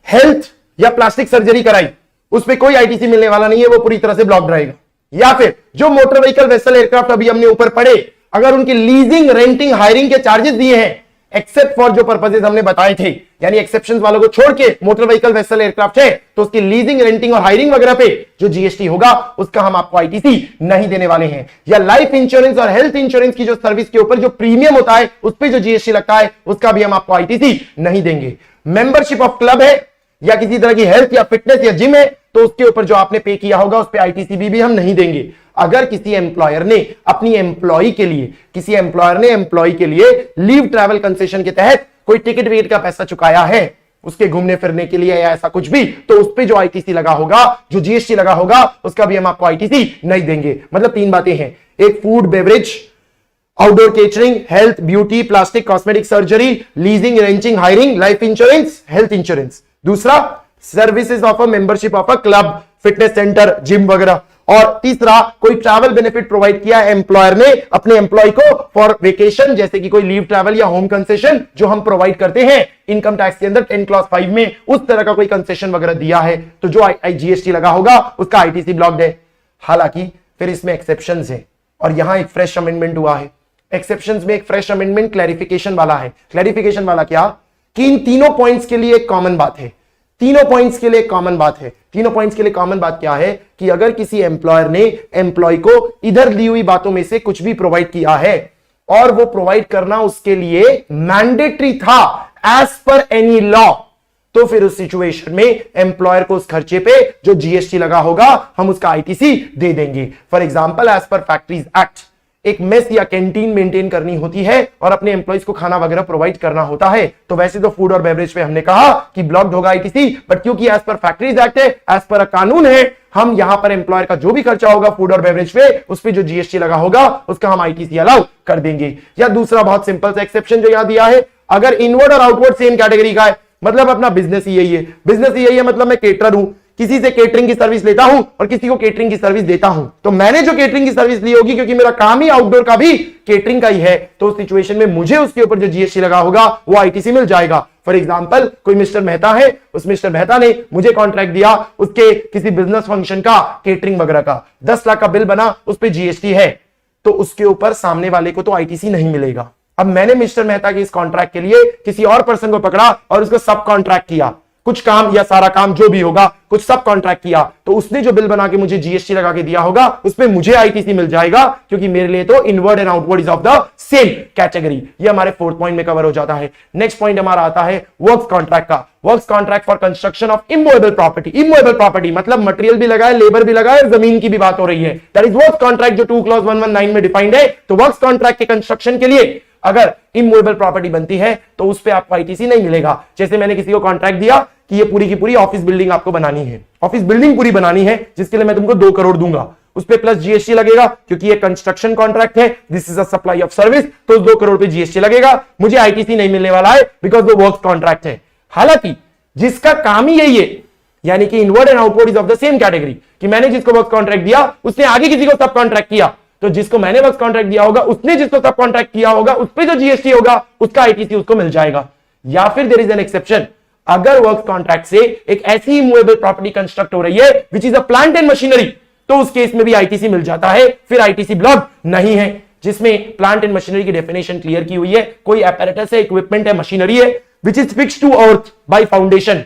Speaker 1: हेल्थ या प्लास्टिक सर्जरी कराई, उस पर कोई आईटीसी मिलने वाला नहीं है, वो पूरी तरह से ब्लॉक्ड रहेगा। या फिर जो मोटर व्हीकल, वेसल, एयरक्राफ्ट अभी हमने ऊपर पढ़े, अगर उनकी लीजिंग, रेंटिंग, हायरिंग के चार्जेस दिए हैं, एक्सेप्ट फॉर जो पर्पसेस हमने बताए थे, यानी एक्सेप्शंस वालों को छोड़ के मोटर व्हीकल, वेसल, एयरक्राफ्ट है, तो उसकी लीजिंग, रेंटिंग और हायरिंग वगैरह पे जो जीएसटी होगा उसका हम आपको आईटीसी नहीं देने वाले हैं। या लाइफ इंश्योरेंस और हेल्थ इंश्योरेंस की जो सर्विस के ऊपर जो प्रीमियम होता है, उस पर जो जीएसटी लगता है, उसका भी हम आपको आईटीसी नहीं देंगे। मेंबरशिप ऑफ क्लब है या किसी तरह की हेल्थ या फिटनेस या जिम है, तो उसके ऊपर जो आपने पे किया होगा उस पर आईटीसी भी हम नहीं देंगे। अगर किसी एम्प्लॉयर ने अपनी एम्प्लॉय के लिए, किसी एम्प्लॉयर ने एम्प्लॉय के लिए लीव ट्रैवल कंसेशन के तहत कोई टिकट विकेट का पैसा चुकाया है उसके घूमने फिरने के लिए या ऐसा कुछ भी, तो उस पे जो आईटीसी लगा होगा, जो जीएसटी लगा होगा, उसका भी हम आपको आईटीसी नहीं देंगे। मतलब तीन बातें हैं, एक food beverage, outdoor catering, health, beauty, plastic, cosmetic surgery, leasing, renting, hiring, life insurance, health insurance. दूसरा services of a membership of a club, fitness centre, gym वगैरह। और तीसरा, कोई ट्रैवल बेनिफिट प्रोवाइड किया है एम्प्लॉयर ने अपने एम्प्लॉय को फॉर वेकेशन, जैसे कि कोई लीव ट्रैवल या होम कंसेशन जो हम प्रोवाइड करते हैं इनकम टैक्स के अंदर 10 क्लॉज 5 में, उस तरह का कोई कंसेशन वगैरह दिया है तो जो जीएसटी लगा होगा उसका आईटीसी ब्लॉक्ड है। हालांकि फिर इसमें एक्सेप्शंस है और यहां एक फ्रेश अमेंडमेंट हुआ है। एक्सेप्शंस में एक फ्रेश अमेंडमेंट क्लैरिफिकेशन वाला है। क्लैरिफिकेशन वाला क्या कि इन तीनों पॉइंट्स के लिए एक कॉमन बात है। तीनों पॉइंट्स के लिए कॉमन बात है। तीनों पॉइंट्स के लिए कॉमन बात क्या है कि अगर किसी एम्प्लॉयर ने एम्प्लॉय को इधर दी हुई बातों में से कुछ भी प्रोवाइड किया है और वो प्रोवाइड करना उसके लिए मैंडेटरी था एज पर एनी लॉ, तो फिर उस सिचुएशन में एम्प्लॉयर को उस खर्चे पे जो जीएसटी लगा होगा हम उसका आईटीसी दे देंगे। For example, as per factories act एक मेस या कैंटीन मेंटेन करनी होती है और अपने एम्प्लॉइज को खाना वगैरह प्रोवाइड करना होता है, तो वैसे तो फूड और बेवरेज पे हमने कहा कि ब्लॉक्ड होगा आईटीसी, बट क्योंकि एज पर फैक्ट्रीज एक्ट है, एज पर कानून है, हम यहां पर एम्प्लॉयर का जो भी खर्चा होगा फूड और बेवरेज पे, उस पे जो जीएसटी लगा होगा उसका हम आईटीसी अलाउ कर देंगे। या दूसरा बहुत सिंपल सा एक्सेप्शन जो यहां दिया है, अगर इनवर्ड और आउटवर्ड सेम कैटेगरी का है, मतलब अपना बिजनेस ही यही है, बिजनेस ही यही है, मतलब मैं केटरर हूं, किसी से केटरिंग की सर्विस लेता हूं और किसी को केटरिंग की सर्विस देता हूं, तो मैंने जो केटरिंग की सर्विस ली होगी क्योंकि मेरा काम ही आउटडोर का भी केटरिंग का ही है, तो उस सिचुएशन में मुझे उसके ऊपर जो जीएसटी लगा होगा वो आईटीसी मिल जाएगा। फॉर एग्जांपल, कोई मिस्टर मेहता है, उस मिस्टर मेहता ने मुझे कॉन्ट्रैक्ट दिया उसके किसी बिजनेस फंक्शन का केटरिंग वगैरह का, 10 लाख का बिल बना, उस पर जीएसटी है, तो उसके ऊपर सामने वाले को तो आईटीसी नहीं मिलेगा। अब मैंने मिस्टर मेहता के इस कॉन्ट्रैक्ट के लिए किसी और पर्सन को पकड़ा और उसको सब कॉन्ट्रैक्ट किया, कुछ काम या सारा काम जो भी होगा कुछ सब कॉन्ट्रैक्ट किया, तो उसने जो बिल बना के मुझे जीएसटी लगा के दिया होगा उसमें मुझे आईटीसी मिल जाएगा, क्योंकि मेरे लिए तो inward and outward is of the same category. ये हमारे 4th पॉइंट में कवर हो जाता है। नेक्स्ट पॉइंट हमारा आता है वर्क्स कॉन्ट्रैक्ट का। Works contract for construction of immovable property. Immovable property मतलब मटेरियल भी लगा है, लेबर भी लगा है, जमीन की भी बात हो रही है, दैट इज वर्क्स कॉन्ट्रैक्ट जो 2 क्लॉज 119 में डिफाइंड है। तो वर्क्स कॉन्ट्रैक्ट के कंस्ट्रक्शन के लिए अगर इमूवेबल प्रॉपर्टी बनती है तो उस पर आपको आईटीसी नहीं मिलेगा। जैसे मैंने किसी को कॉन्ट्रैक्ट दिया कि ये पूरी की पूरी ऑफिस बिल्डिंग आपको बनानी है, ऑफिस बिल्डिंग पूरी बनानी है, जिसके लिए मैं तुमको 2 करोड़ दूंगा, उस पे प्लस जीएसटी लगेगा क्योंकि ये कंस्ट्रक्शन कॉन्ट्रैक्ट है, this is a supply of service, तो 2 करोड़ पे जीएसटी लगेगा, मुझे आईटीसी नहीं मिलने वाला है बिकॉज वो वर्क्स कॉन्ट्रैक्ट है। हालांकि जिसका काम ही यही है, यानी कि inward and outward is of the same category, कि मैंने जिसको वर्क्स कॉन्ट्रैक्ट दिया उसने आगे किसी को सब कॉन्ट्रैक्ट किया, तो जिसको मैंने वर्क्स कॉन्ट्रैक्ट दिया होगा उसने जिसको सब कॉन्ट्रैक्ट किया होगा उस पे जो जीएसटी होगा उसका आईटीसी उसको मिल जाएगा। या फिर देयर इज एन एक्सेप्शन, अगर वर्क्स कॉन्ट्रैक्ट से एक ऐसी मूवेबल प्रॉपर्टी कंस्ट्रक्ट हो रही है which is a plant and machinery, तो उस केस में भी आईटीसी मिल जाता है, फिर आईटीसी ब्लॉक नहीं है। जिसमें प्लांट एंड मशीनरी की डेफिनेशन क्लियर की हुई है, कोई एपैरेटस है, इक्विपमेंट है, मशीनरी है which is fixed to earth by foundation,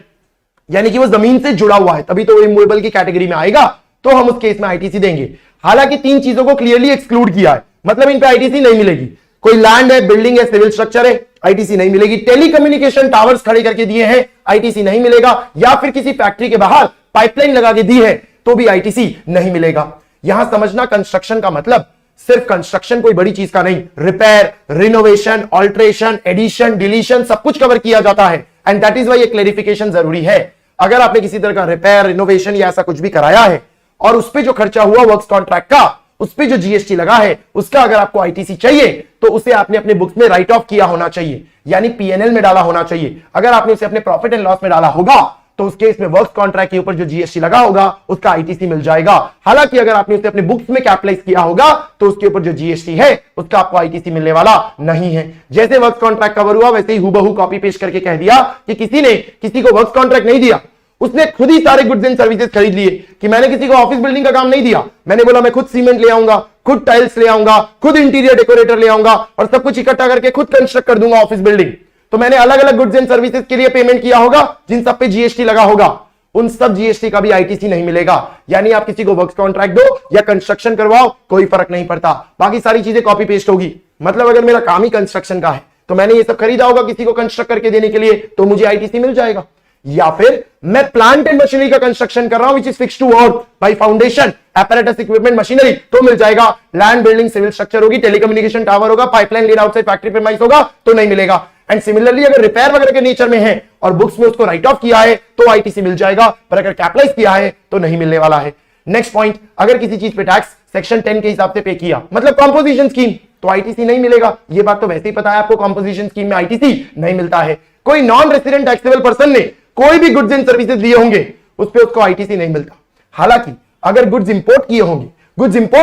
Speaker 1: यानी कि वो जमीन से जुड़ा हुआ है, तभी तो वो इमूवेबल की कैटेगरी में आएगा, तो हम उस केस में आईटीसी देंगे। हालांकि 3 चीजों को क्लियरली एक्सक्लूड किया है, मतलब इन पे आईटीसी नहीं मिलेगी। कोई लैंड है, बिल्डिंग है, सिविल स्ट्रक्चर है, आईटीसी नहीं मिलेगी। टेलीकम्युनिकेशन टावर्स खड़े करके दिए हैं, आईटीसी नहीं मिलेगा। या फिर किसी फैक्ट्री के बाहर पाइपलाइन लगा के दी है तो भी आईटीसी नहीं मिलेगा। यहां समझना, कंस्ट्रक्शन का मतलब सिर्फ कंस्ट्रक्शन कोई बड़ी चीज का नहीं, repair, renovation, alteration, addition, deletion सब कुछ कवर किया जाता है, एंड दैट इज वाई ये क्लैरिफिकेशन जरूरी है। अगर आपने किसी तरह का रिपेयर, रिनोवेशन या ऐसा कुछ भी कराया है और उस पे जो खर्चा हुआ वर्क्स कॉन्ट्रैक्ट का, उस पे जो जीएसटी लगा है उसका अगर आपको आईटीसी चाहिए तो उसे आपने अपने बुक्स में राइट ऑफ किया होना चाहिए, यानी पीएनएल में डाला होना चाहिए। अगर आपने उसे अपने प्रॉफिट एंड लॉस में डाला होगा तो उस केस में वर्क्स कॉन्ट्रैक्ट के ऊपर जो जीएसटी लगा होगा उसका आईटीसी मिल जाएगा। हालांकि अगर आपने उसे अपने बुक्स में कैपिटलाइज किया होगा तो उसके ऊपर जो जीएसटी है उसका आपको आईटीसी मिलने वाला नहीं है। जैसे वर्क्स कॉन्ट्रैक्ट कवर हुआ वैसे ही हूबहू कॉपी पेस्ट करके कह दिया कि किसी ने किसी को वर्क्स कॉन्ट्रैक्ट नहीं दिया, उसने खुद ही सारे गुड्स एंड सर्विसेज खरीद लिए, कि मैंने किसी को ऑफिस बिल्डिंग का काम नहीं दिया, मैंने बोला मैं खुद सीमेंट ले आऊंगा, खुद टाइल्स ले आऊंगा, खुद इंटीरियर डेकोरेटर ले आऊंगा और सब कुछ इकट्ठा करके खुद कंस्ट्रक्ट कर दूंगा ऑफिस बिल्डिंग, तो मैंने अलग अलग गुड्स एंड सर्विसेज के लिए पेमेंट किया होगा जिन सब पे जीएसटी लगा होगा, उन सब जीएसटी का भी आईटीसी नहीं मिलेगा। यानी आप किसी को वर्क्स कॉन्ट्रैक्ट दो या कंस्ट्रक्शन करवाओ कोई फर्क नहीं पड़ता, बाकी सारी चीजें कॉपी पेस्ट होगी। मतलब अगर मेरा काम ही कंस्ट्रक्शन का है तो मैंने ये सब खरीदा होगा किसी को कंस्ट्रक्ट करके देने के लिए, तो मुझे आईटीसी मिल जाएगा। या फिर मैं प्लांट एंड मशीनरी का कंस्ट्रक्शन कर रहा हूं which is fixed to earth by foundation, apparatus, equipment, machinery, तो मिल जाएगा। लैंड, बिल्डिंग, सिविल स्ट्रक्चर होगी, टेलीकम्युनिकेशन टावर होगा, pipeline laid outside factory premise होगा तो नहीं मिलेगा। एंड सिमिलरली अगर रिपेयर वगैरह के नेचर में है और बुक्स में उसको राइट ऑफ किया है तो आईटीसी मिल जाएगा, पर अगर कैपिटलाइज किया है तो नहीं मिलने वाला है। नेक्स्ट पॉइंट, अगर किसी चीज पे टैक्स सेक्शन 10 के हिसाब से पे किया, मतलब कॉम्पोजिशन स्कीम, तो आईटीसी नहीं मिलेगा। ये बात तो वैसे ही पता है आपको, कॉम्पोजिशन स्कीम में आईटीसी नहीं मिलता है। कोई नॉन रेसिडेंट टैक्सेबल पर्सन ने कोई भी गुड्स एंड सर्विसेज दिए होंगे उस पे उसको आईटीसी नहीं मिलता। हालांकि अगर गुड्स इंपोर्ट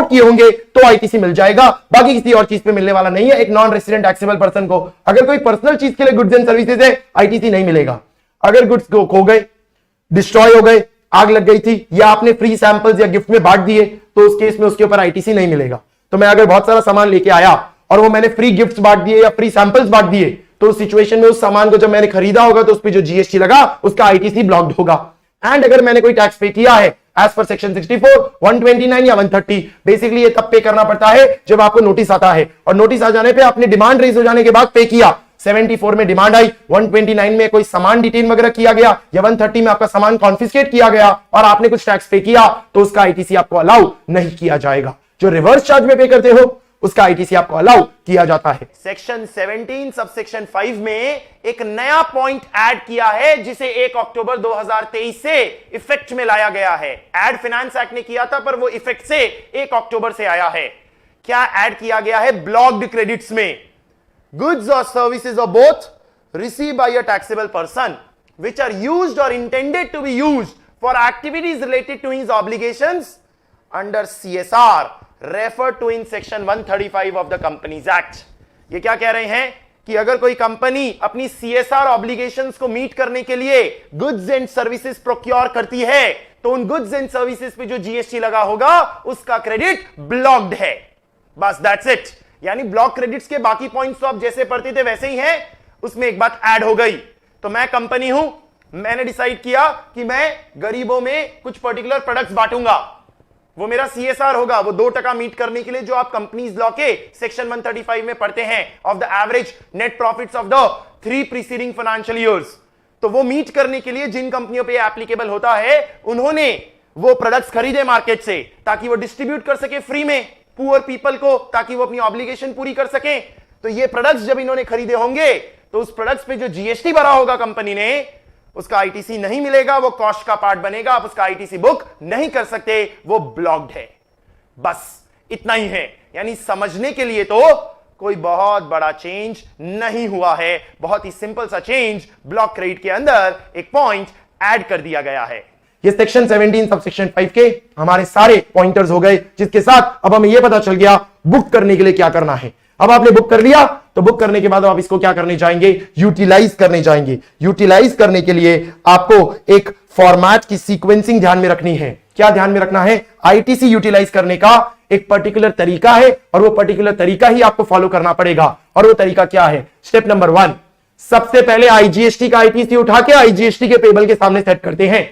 Speaker 1: किए होंगे तो आईटीसी मिल जाएगा, बाकी किसी और चीज पे मिलने वाला नहीं है। एक नॉन रेसिडेंट टैक्सेबल पर्सन को अगर कोई पर्सनल चीज के लिए गुड्स एंड सर्विसेज है, आईटीसी नहीं मिलेगा। अगर गुड्स खो गए, डिस्ट्रॉय हो गए, आग लग गई थी, या आपने फ्री सैंपल्स या गिफ्ट में बांट दिए, तो उस केस में उसके ऊपर आईटीसी नहीं मिलेगा। तो मैं अगर बहुत सारा सामान लेके आया और वो मैंने फ्री गिफ्ट्स बांट दिए या फ्री सैंपल्स बांट दिए, तो उस सिचुएशन में उस सामान को जब मैंने खरीदा होगा तो उस पर जो जीएसटी लगा उसका आईटीसी ब्लॉक्ड होगा। एंड अगर मैंने कोई टैक्स पे किया है एज पर सेक्शन 64, 129 या 130, बेसिकली ये तब पे करना पड़ता है जब आपको नोटिस आता है, और नोटिस आ जाने पे आपने डिमांड रेज हो जाने के बाद पे किया। 74 में डिमांड आई, 129 में कोई सामान डिटेन वगैरह किया गया, या 130 में आपका सामान कॉन्फिस्केट किया गया और आपने कुछ टैक्स पे किया, तो उसका आईटीसी आपको अलाउ नहीं किया जाएगा। जो रिवर्स चार्ज में पे करते हो उसका आईटीसी आपको अलाउ किया जाता है। सेक्शन 17 सबसेक्शन 5 में एक नया पॉइंट ऐड किया है जिसे 1 अक्टूबर 2023 से इफेक्ट में लाया गया है। ऐड फाइनेंस एक्ट ने किया था पर वो इफेक्ट से 1 अक्टूबर से आया है। क्या ऐड किया गया है? ब्लॉक्ड क्रेडिट्स में goods or services or both received by a taxable person which are used or intended to be used for activities related to his obligations under CSR referred to in section 135 of the Companies Act। ये क्या कह रहे हैं कि अगर कोई company अपनी CSR obligations को मीट करने के लिए गुड्स एंड सर्विसेज प्रोक्योर करती है, तो उन गुड्स एंड सर्विसेज पे जो जीएसटी लगा होगा उसका क्रेडिट ब्लॉक्ड है। बस दैट्स इट। यानी ब्लॉक क्रेडिट्स के बाकी पॉइंट्स तो आप जैसे पढ़ते थे वैसे ही हैं, उसमें एक बात ऐड हो गई। तो मैं कंपनी हूं, मैंने डिसाइड किया कि मैं गरीबों में कुछ पर्टिकुलर प्रोडक्ट्स बांटूंगा, वो मेरा सीएसआर होगा। वो 2% मीट करने के लिए जो आप कंपनीज लॉ के सेक्शन 135 में पढ़ते हैं of the average net profits of the 3 preceding financial years, तो वो मीट करने के लिए जिन कंपनियों पे एप्लीकेबल होता है उन्होंने वो प्रोडक्ट्स खरीदे मार्केट से ताकि वो डिस्ट्रीब्यूट कर सके फ्री में पुअर पीपल को, ताकि वो अपनी ऑब्लिगेशन पूरी कर सके। तो ये प्रोडक्ट्स जब इन्होंने खरीदे होंगे तो उस प्रोडक्ट्स पे जो जीएसटी भरा होगा कंपनी ने, उसका आईटीसी नहीं मिलेगा, वो कॉस्ट का पार्ट बनेगा, आप उसका आईटीसी बुक नहीं कर सकते, वो ब्लॉक्ड है। बस इतना ही है। यानी समझने के लिए तो कोई बहुत बड़ा चेंज नहीं हुआ है, बहुत ही सिंपल सा चेंज ब्लॉक क्रेडिट के अंदर एक पॉइंट ऐड कर दिया गया है। ये सेक्शन 17 सबसेक्शन 5 के हमारे सारे पॉइंटर्स हो गए, जिसके साथ अब हमें यह पता चल गया बुक करने के लिए क्या करना है। अब आपने बुक कर लिया तो बुक करने के बाद आप इसको क्या करने जाएंगे? यूटिलाइज करने जाएंगे। यूटिलाइज करने के लिए आपको एक फॉर्मेट की सीक्वेंसिंग ध्यान में रखनी है। क्या ध्यान में रखना है? आईटीसी यूटिलाइज करने का एक पर्टिकुलर तरीका है और वो पर्टिकुलर तरीका ही आपको फॉलो करना पड़ेगा। और वो तरीका क्या है? स्टेप नंबर 1, सबसे पहले आईजीएसटी का आईटीसी उठा के आईजीएसटी के पेबल के सामने सेट करते हैं।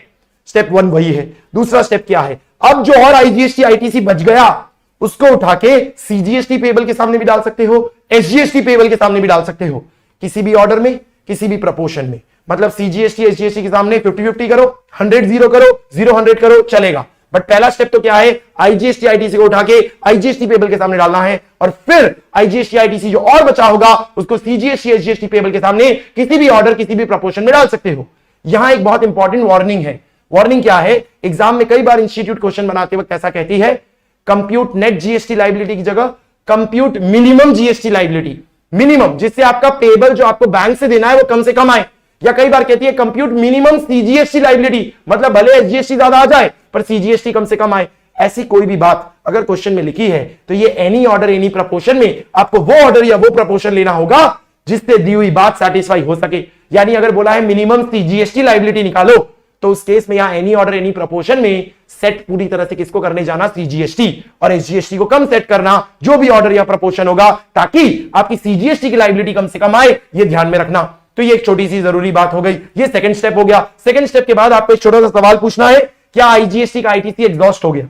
Speaker 1: स्टेप 1 वही है। दूसरा स्टेप क्या है? अब जो और आईजीएसटी आईटीसी बच गया उसको उठा के सीजीएसटी पेबल के सामने भी डाल सकते हो, एसजीएसटी पेबल के सामने भी डाल सकते हो, किसी भी ऑर्डर में, किसी भी प्रपोर्शन में। मतलब सीजीएसटी एसजीएसटी के सामने 50-50 करो, 100-0 करो, 0-100 करो, चलेगा। बट पहला स्टेप तो क्या है? आईजीएसटी आईटीसी को उठा के आईजीएसटी पेबल के सामने डालना है और फिर आईजीएसटी आईटीसी जो और बचा होगा उसको सीजीएसटी एसजीएसटी पेबल के सामने किसी भी ऑर्डर, किसी भी प्रपोर्शन में डाल सकते हो। यहां एक बहुत इंपॉर्टेंट वार्निंग है। वार्निंग क्या है? एग्जाम में कई बार इंस्टीट्यूट क्वेश्चन बनाते वक्त ऐसा कहती है, कंप्यूट नेट जीएसटी लाइबिलिटी की जगह compute minimum GST liability. Minimum जिससे आपका पेबल जो आपको बैंक से देना है वो कम से कम आए। या कई बार कहती है कंप्यूट मिनिमम सीजीएसटी लाइबिलिटी, मतलब भले एसजीएसटी ज्यादा आ जाए पर सीजीएसटी कम से कम आए। ऐसी कोई भी बात अगर क्वेश्चन में लिखी है तो ये एनी ऑर्डर एनी प्रपोर्शन में आपको वो ऑर्डर या वो प्रपोर्शन लेना होगा जिससे दी हुई बात सेटिस्फाई हो सके। यानी अगर बोला है मिनिमम सीजीएसटी लाइबिलिटी निकालो, तो उस केस में यहां एनी ऑर्डर एनी प्रपोर्शन में सेट पूरी तरह से किसको करने जाना? सीजीएसटी। और एसजीएसटी को कम सेट करना जो भी ऑर्डर या प्रपोर्शन होगा, ताकि आपकी सीजीएसटी की लाइबिलिटी कम से कम आए, ये ध्यान में रखना। तो ये एक छोटी सी जरूरी बात हो गई। ये सेकंड स्टेप हो गया। सेकंड स्टेप के बाद आपको एक छोटा सा सवाल पूछना है, क्या आईजीएसटी का आईटीसी एग्जॉस्ट हो गया?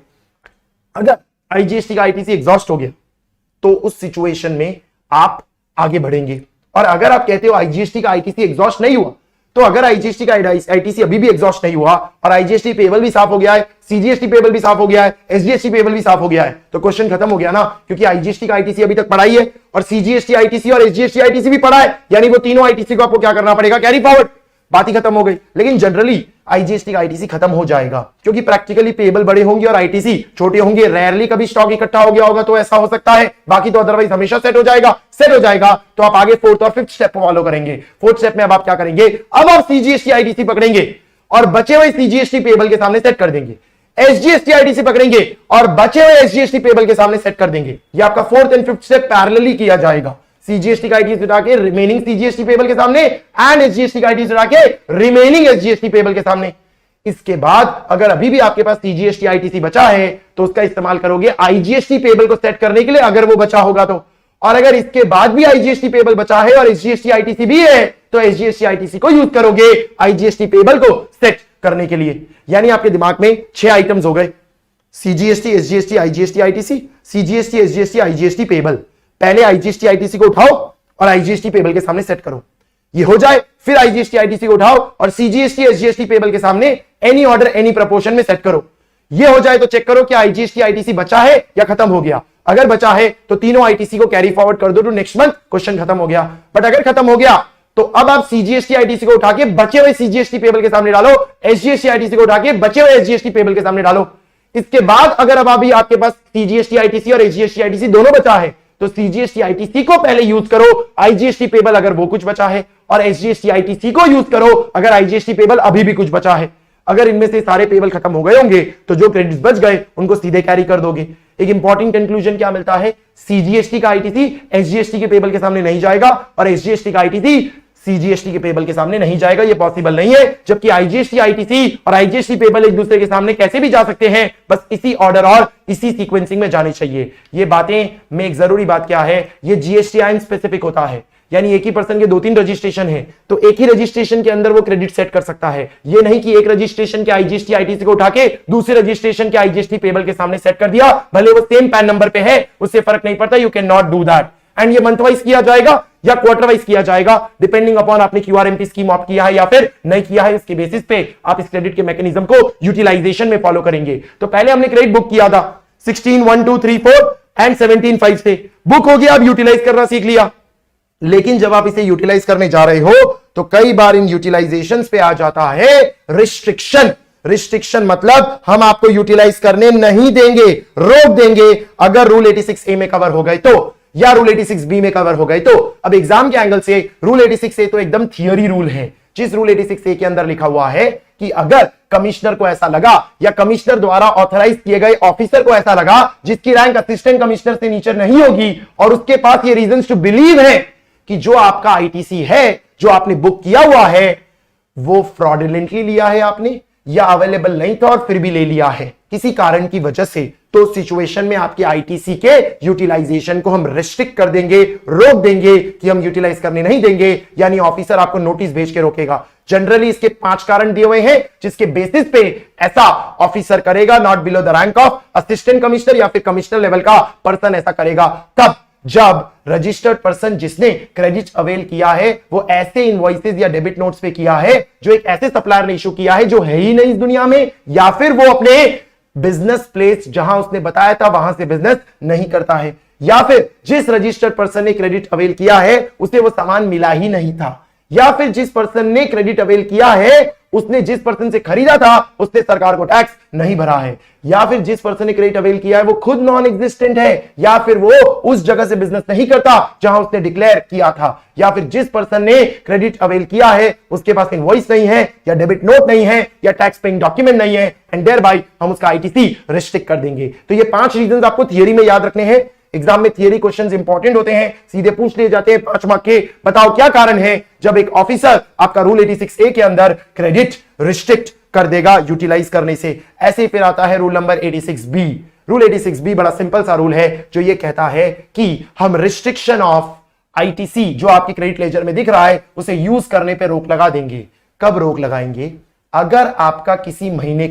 Speaker 1: अगर आईजीएसटी का आईटीसी एग्जॉस्ट हो गया तो उस सिचुएशन में आप आगे बढ़ेंगे। और अगर आप कहते हो आईजीएसटी का आईटीसी एग्जॉस्ट नहीं हुआ, तो अगर आईजीएसटी का आईटीसी अभी भी एग्जॉस्ट नहीं हुआ और आईजीएसटी पेबल भी साफ हो गया है, सीजीएसटी पेबल भी साफ हो गया है, एसजीएसटी पेबल भी साफ हो गया है, तो क्वेश्चन खत्म हो गया ना। क्योंकि आईजीएसटी का आईटीसी अभी तक पढ़ा ही है और सीजीएसटी आईटीसी और एसजीएसटी आईटीसी भी पढ़ा है, यानी वो तीनों आईटीसी को आपको क्या करना पड़ेगा? Carry forward. बात ही खत्म हो गई। लेकिन जनरली आईजीएसटी का आईटीसी खत्म हो जाएगा क्योंकि प्रैक्टिकली पेबल बड़े होंगे और आईटीसी छोटे होंगे। रेयरली कभी स्टॉक इकट्ठा हो गया होगा तो ऐसा हो सकता है, बाकी तो अदरवाइज हमेशा सेट हो जाएगा। सेट हो जाएगा तो आप आगे 4th और 5th स्टेप फॉलो करेंगे। 4th स्टेप में अब आप क्या करेंगे? अब आप सीजीएसटी आईटीसी पकड़ेंगे और बचे हुए सीजीएसटी पेबल के सामने सेट कर देंगे। एसजीएसटी आईटीसी पकड़ेंगे और बचे हुए एसजीएसटी पेबल के सामने सेट कर देंगे। ये आपका fourth and fifth step parallelly किया जाएगा। सीजीएसटी का आईटीसी उठा के रिमेनिंग सीजीएसटी पेबल के सामने एंड एसजीएसटी का आईटीसी उठा के रिमेनिंग एसजीएसटी पेबल के सामने। इसके बाद अगर अभी भी आपके पास सीजीएसटी आईटीसी बचा है तो उसका इस्तेमाल करोगे आईजीएसटी पेबल को सेट करने के लिए, अगर वो बचा होगा तो। और अगर इसके बाद भी आईजीएसटी पेबल बचा है और एसजीएसटी आईटीसी भी है तो एसजीएसटी आईटीसी को यूज करोगे आईजीएसटी पेबल को सेट करने के लिए। यानी आपके दिमाग में 6 आइटम्स हो गए, CGST, SGST, IGST ITC, CGST, SGST, IGST payable. पहले आईजीएसटी आईटीसी को उठाओ और आईजीएसटी पेबल के सामने सेट करो, ये हो जाए, फिर आईजीएसटी आईटीसी को उठाओ और सीजीएसटी एसजीएसटी पेबल के सामने एनी ऑर्डर एनी प्रपोर्शन में सेट करो। ये हो जाए तो चेक करो कि आईजीएसटी आईटीसी बचा है या खत्म हो गया। अगर बचा है तो तीनों आईटीसी को कैरी फॉरवर्ड कर दो टू नेक्स्ट मंथ, क्वेश्चन खत्म हो गया। बट अगर खत्म हो गया तो अब आप सीजीएसटी आईटीसी को उठा के बचे हुए सीजीएसटी पेबल के सामने डालो, एसजीएसटी आईटीसी को उठा के बचे हुए एसजीएसटी पेबल के सामने डालो। इसके बाद अगर अब अभी आपके पास सीजीएसटी आईटीसी और एसजीएसटी आईटीसी दोनों बचा है तो सीजीएसटी आईटीसी को पहले यूज करो आईजीएसटी पेबल अगर वो कुछ बचा है, और एसजीएसटी आईटीसी को यूज करो अगर आईजीएसटी पेबल अभी भी कुछ बचा है। अगर इनमें से सारे पेबल खत्म हो गए होंगे तो जो क्रेडिट्स बच गए उनको सीधे कैरी कर दोगे। एक इंपॉर्टेंट कंक्लूजन क्या मिलता है, सीजीएसटी का आईटीसी एसजीएसटी के पेबल के सामने नहीं जाएगा और एसजीएसटी का आईटीसी सीजीएसटी के पेबल के सामने नहीं जाएगा, ये पॉसिबल नहीं है। जबकि आईजीएसटी आईटीसी और आईजीएसटी पेबल एक दूसरे के सामने कैसे भी जा सकते हैं, बस इसी ऑर्डर और इसी सीक्वेंसिंग में जाने चाहिए। ये बातें में एक जरूरी बात क्या है, ये जीएसटीआईएन स्पेसिफिक होता है, यानी एक ही पर्सन के 2-3 रजिस्ट्रेशन है तो एक ही रजिस्ट्रेशन के अंदर वो क्रेडिट सेट कर सकता है। ये नहीं कि एक रजिस्ट्रेशन के आईजीएसटी आईटीसी को उठा के दूसरे रजिस्ट्रेशन के आईजीएसटी पेबल के सामने सेट कर दिया, भले वो सेम पैन नंबर पे है, उससे फर्क नहीं पड़ता। You can not do that. And ये मंथ वाइज किया जाएगा या क्वार्टर वाइज किया जाएगा, डिपेंडिंग अपॉन आपने क्यूआरएमपी स्कीम ऑप्ट किया है या फिर नहीं किया है। इसके बेसिस पे आप इस क्रेडिट के मैकेनिज्म को यूटिलाइजेशन में फॉलो करेंगे। तो पहले हमने क्रेडिट बुक किया था 16, 1, 2, 3, 4 एंड 17, 5 से बुक हो गया, अब यूटिलाइज करना सीख लिया। लेकिन जब आप इसे यूटिलाइज करने जा रहे हो तो कई बार इन यूटिलाइजेशन पे आ जाता है रिस्ट्रिक्शन। रिस्ट्रिक्शन मतलब हम आपको यूटिलाइज करने नहीं देंगे, रोक देंगे अगर रूल 86A में कवर हो गए तो, या रूल 86B में कवर हो गए तो। अब एग्जाम के एंगल से रूल 86A तो एकदम थियरी रूल है, जिस रूल 86A के अंदर लिखा हुआ है कि अगर कमिश्नर को ऐसा लगा या कमिश्नर द्वारा ऑथराइज किए गए ऑफिसर को ऐसा लगा जिसकी रैंक असिस्टेंट कमिश्नर से नीचे नहीं होगी और उसके पास ये रीजंस टू बिलीव है कि जो आपका आईटीसी है, जो आपने बुक किया हुआ है, वो फ्रॉडुलेंटली लिया है आपने या अवेलेबल नहीं था और फिर भी ले लिया है किसी कारण की वजह से, तो सिचुएशन में आपके आईटीसी के यूटिलाइजेशन को हम रेस्ट्रिक्ट कर देंगे, रोक देंगे कि हम यूटिलाइज करने नहीं देंगे। यानी ऑफिसर आपको नोटिस भेज के रोकेगा। जनरली इसके 5 कारण दिए हुए हैं जिसके बेसिस पे ऐसा ऑफिसर करेगा, not below the rank of assistant commissioner या फिर कमिश्नर लेवल का पर्सन ऐसा करेगा तब जब रजिस्टर्ड पर्सन जिसने क्रेडिट अवेल किया है वो ऐसे इनवॉइसेस या डेबिट नोट्स पे किया है जो एक ऐसे सप्लायर ने इशू किया है जो है ही नहीं इस दुनिया में, या फिर वो अपने बिजनेस प्लेस जहां उसने बताया था वहां से बिजनेस नहीं करता है, या फिर जिस रजिस्टर्ड पर्सन ने क्रेडिट अवेल किया है उसे वो सामान मिला ही नहीं था, या फिर जिस पर्सन ने क्रेडिट अवेल किया है उसने जिस पर्सन से खरीदा था उसने सरकार को टैक्स नहीं भरा है, या फिर जिस पर्सन ने क्रेडिट अवेल किया है वो खुद नॉन एग्जिस्टेंट है, या फिर वो उस जगह से बिजनेस नहीं करता जहां उसने डिक्लेयर किया था, या फिर जिस पर्सन ने क्रेडिट अवेल किया है उसके पास इनवॉइस नहीं है या डेबिट नोट नहीं है या टैक्स पेइंग डॉक्यूमेंट नहीं है, एंड देयर बाय हम उसका आईटीसी रिस्ट्रिक्ट कर देंगे। तो ये 5 रीजंस आपको थियरी में याद रखने हैं। एग्जाम में थियरी क्वेश्चंस इंपॉर्टेंट होते हैं, सीधे पूछ लिए जाते हैं 5 मार्क के। बताओ क्या कारण है जब एक ऑफिसर आपका रूल 86A के अंदर क्रेडिट रिस्ट्रिक्ट कर देगा यूटिलाइज करने से। ऐसे फिर आता है rule number 86B। Rule 86B बड़ा सिंपल सा रूल है जो ये कहता है कि हम रिस्ट्रिक्शन ऑफ आईटीसी जो आपके क्रेडिट लेजर में दिख रहा है उसे यूज करने पे रोक लगा देंगे। कब रोक लगाएंगे? अगर आपका किसी महीने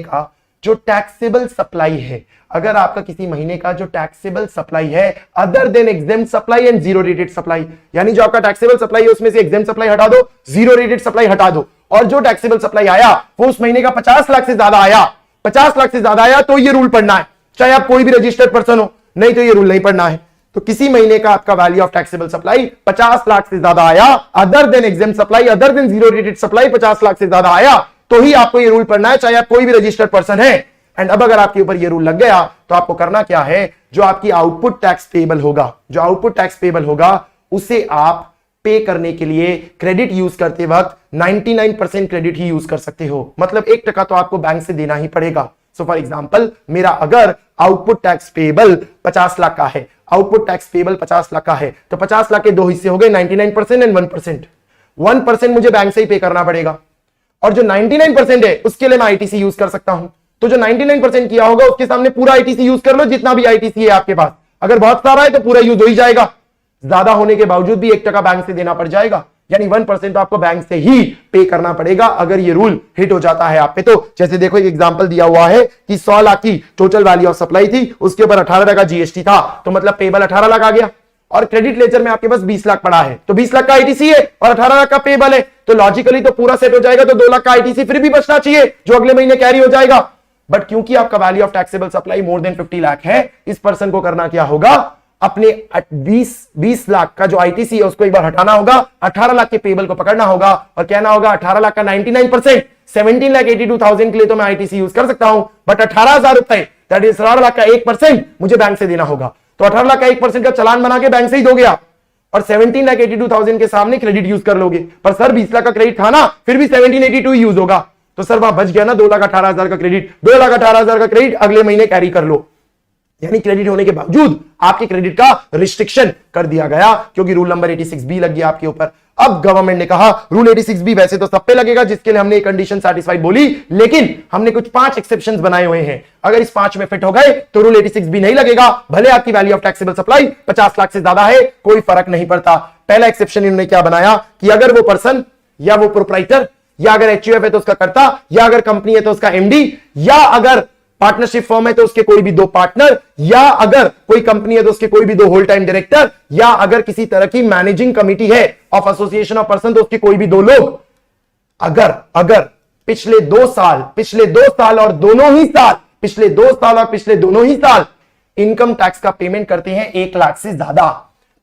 Speaker 1: का जो टैक्सेबल सप्लाई है, अगर आपका किसी महीने का जो टैक्सेबल सप्लाई है other than exempt supply and zero rated supply, यानी जो आपका टैक्सेबल सप्लाई है उसमें से एग्जेम्प्ट सप्लाई हटा दो, जीरो रेटेड सप्लाई हटा दो, और जो टैक्सेबल सप्लाई आया वो उस महीने का 50 लाख से ज्यादा आया, 50 लाख से ज्यादा आया तो ये रूल पढ़ना है, चाहे आप कोई भी रजिस्टर्ड पर्सन हो, नहीं तो ये रूल नहीं पढ़ना है। तो किसी महीने का आपका value of taxable supply 50 lakh से ज्यादा आया, other than exempt supply, other than zero rated supply 50 lakh से ज्यादा आया तो ही आपको ये रूल पढ़ना है, चाहे आप कोई भी रजिस्टर्ड पर्सन है। एंड अब अगर आपके ऊपर ये रूल लग गया तो आपको करना क्या है, जो आपकी आउटपुट टैक्स पेबल होगा, जो आउटपुट टैक्स पेबल होगा उसे आप पे करने के लिए क्रेडिट यूज करते वक्त 99% क्रेडिट ही यूज कर सकते हो, मतलब 1% तो आपको बैंक से देना ही पड़ेगा। सो फॉर एग्जांपल, मेरा अगर आउटपुट टैक्स पेबल 50 लाख का है, आउटपुट टैक्स पेबल 50 लाख का है, तो 50 लाख के दो हिस्से हो गए, 99% एंड 1%। 1% मुझे बैंक से ही पे करना पड़ेगा, और जो 99% है उसके लिए मैं आईटीसी यूज कर सकता हूं। तो जो 99% किया होगा उसके सामने पूरा आईटीसी यूज कर लो, जितना भी आईटीसी है आपके पास। अगर बहुत सारा है तो पूरा यूज हो ही जाएगा, ज्यादा होने के बावजूद भी 1% बैंक से देना पड़ जाएगा, यानी 1% तो आपको बैंक से ही पे करना पड़ेगा अगर ये रूल हिट हो जाता है आप पे। तो जैसे देखो, एक एग्जांपल दिया हुआ है कि 100 लाख की टोटल वैल्यू ऑफ सप्लाई थी, उसके ऊपर 18 का जीएसटी था, तो मतलब पेबल 18 लाख आ गया, और क्रेडिट लेजर में आपके पास 20 लाख पड़ा है, तो 20 लाख का आईटीसी है और 18 लाख का पेबल है, तो लॉजिकली तो पूरा सेट हो जाएगा, तो 2 लाख का आईटीसी फिर भी बचना चाहिए जो अगले महीने कैरी हो जाएगा। बट क्योंकि आपका value of taxable supply more than 50 lakh है, इस पर्सन को करना क्या होगा, अपने 20 लाख का जो आईटीसी है उसको एक बार हटाना होगा, 18 लाख के पेबल को पकड़ना होगा और कहना होगा 18 लाख का 99%, 17,82,000 के लिए तो मैं आईटीसी यूज कर सकता हूं, बट 18,000 रुपए दैट इज 18 लाख का 1% मुझे बैंक से देना होगा। तो 18 लाख का 1% का चालान बना के बैंक से ही दोगे आप, और 17,82,000 के सामने क्रेडिट यूज कर लोगे। पर सर 20 लाख का क्रेडिट था ना, फिर भी 1782 यूज होगा, तो सर वहां बच गया ना 2,18,000 का क्रेडिट, 2,18,000 का क्रेडिट अगले महीने कैरी कर लो। यानी क्रेडिट होने के बावजूद आपके क्रेडिट का रिस्ट्रिक्शन कर दिया गया, क्योंकि रूल नंबर 86B लग गया आपके ऊपर। अब गवर्नमेंट ने कहा रूल 86B वैसे तो सब पे लगेगा, जिसके लिए हमने एक कंडीशन सैटिस्फाइड बोली, लेकिन हमने कुछ 5 एक्सेप्शंस बनाए हुए हैं। अगर इस 5 में फिट हो गए तो रूल 86B नहीं लगेगा, भले आपकी value of taxable supply 50 lakh से ज्यादा है, कोई फर्क नहीं पड़ता। पहला एक्सेप्शन इन्होंने क्या बनाया कि अगर वो पर्सन या वो प्रोप्राइटर, या अगर एचयूएफ है तो उसका कर्ता, या अगर कंपनी है तो उसका एमडी, या अगर पार्टनरशिप फॉर्म है तो उसके कोई भी 2 पार्टनर, या अगर कोई कंपनी है तो उसके कोई भी 2 होल टाइम डायरेक्टर, या अगर किसी तरह की मैनेजिंग कमिटी है ऑफ एसोसिएशन ऑफ पर्सन तो उसके कोई भी 2 लोग, अगर पिछले 2 साल और दोनों ही साल, पिछले 2 साल और पिछले दोनों ही साल इनकम टैक्स का पेमेंट करते हैं 1 लाख से ज्यादा,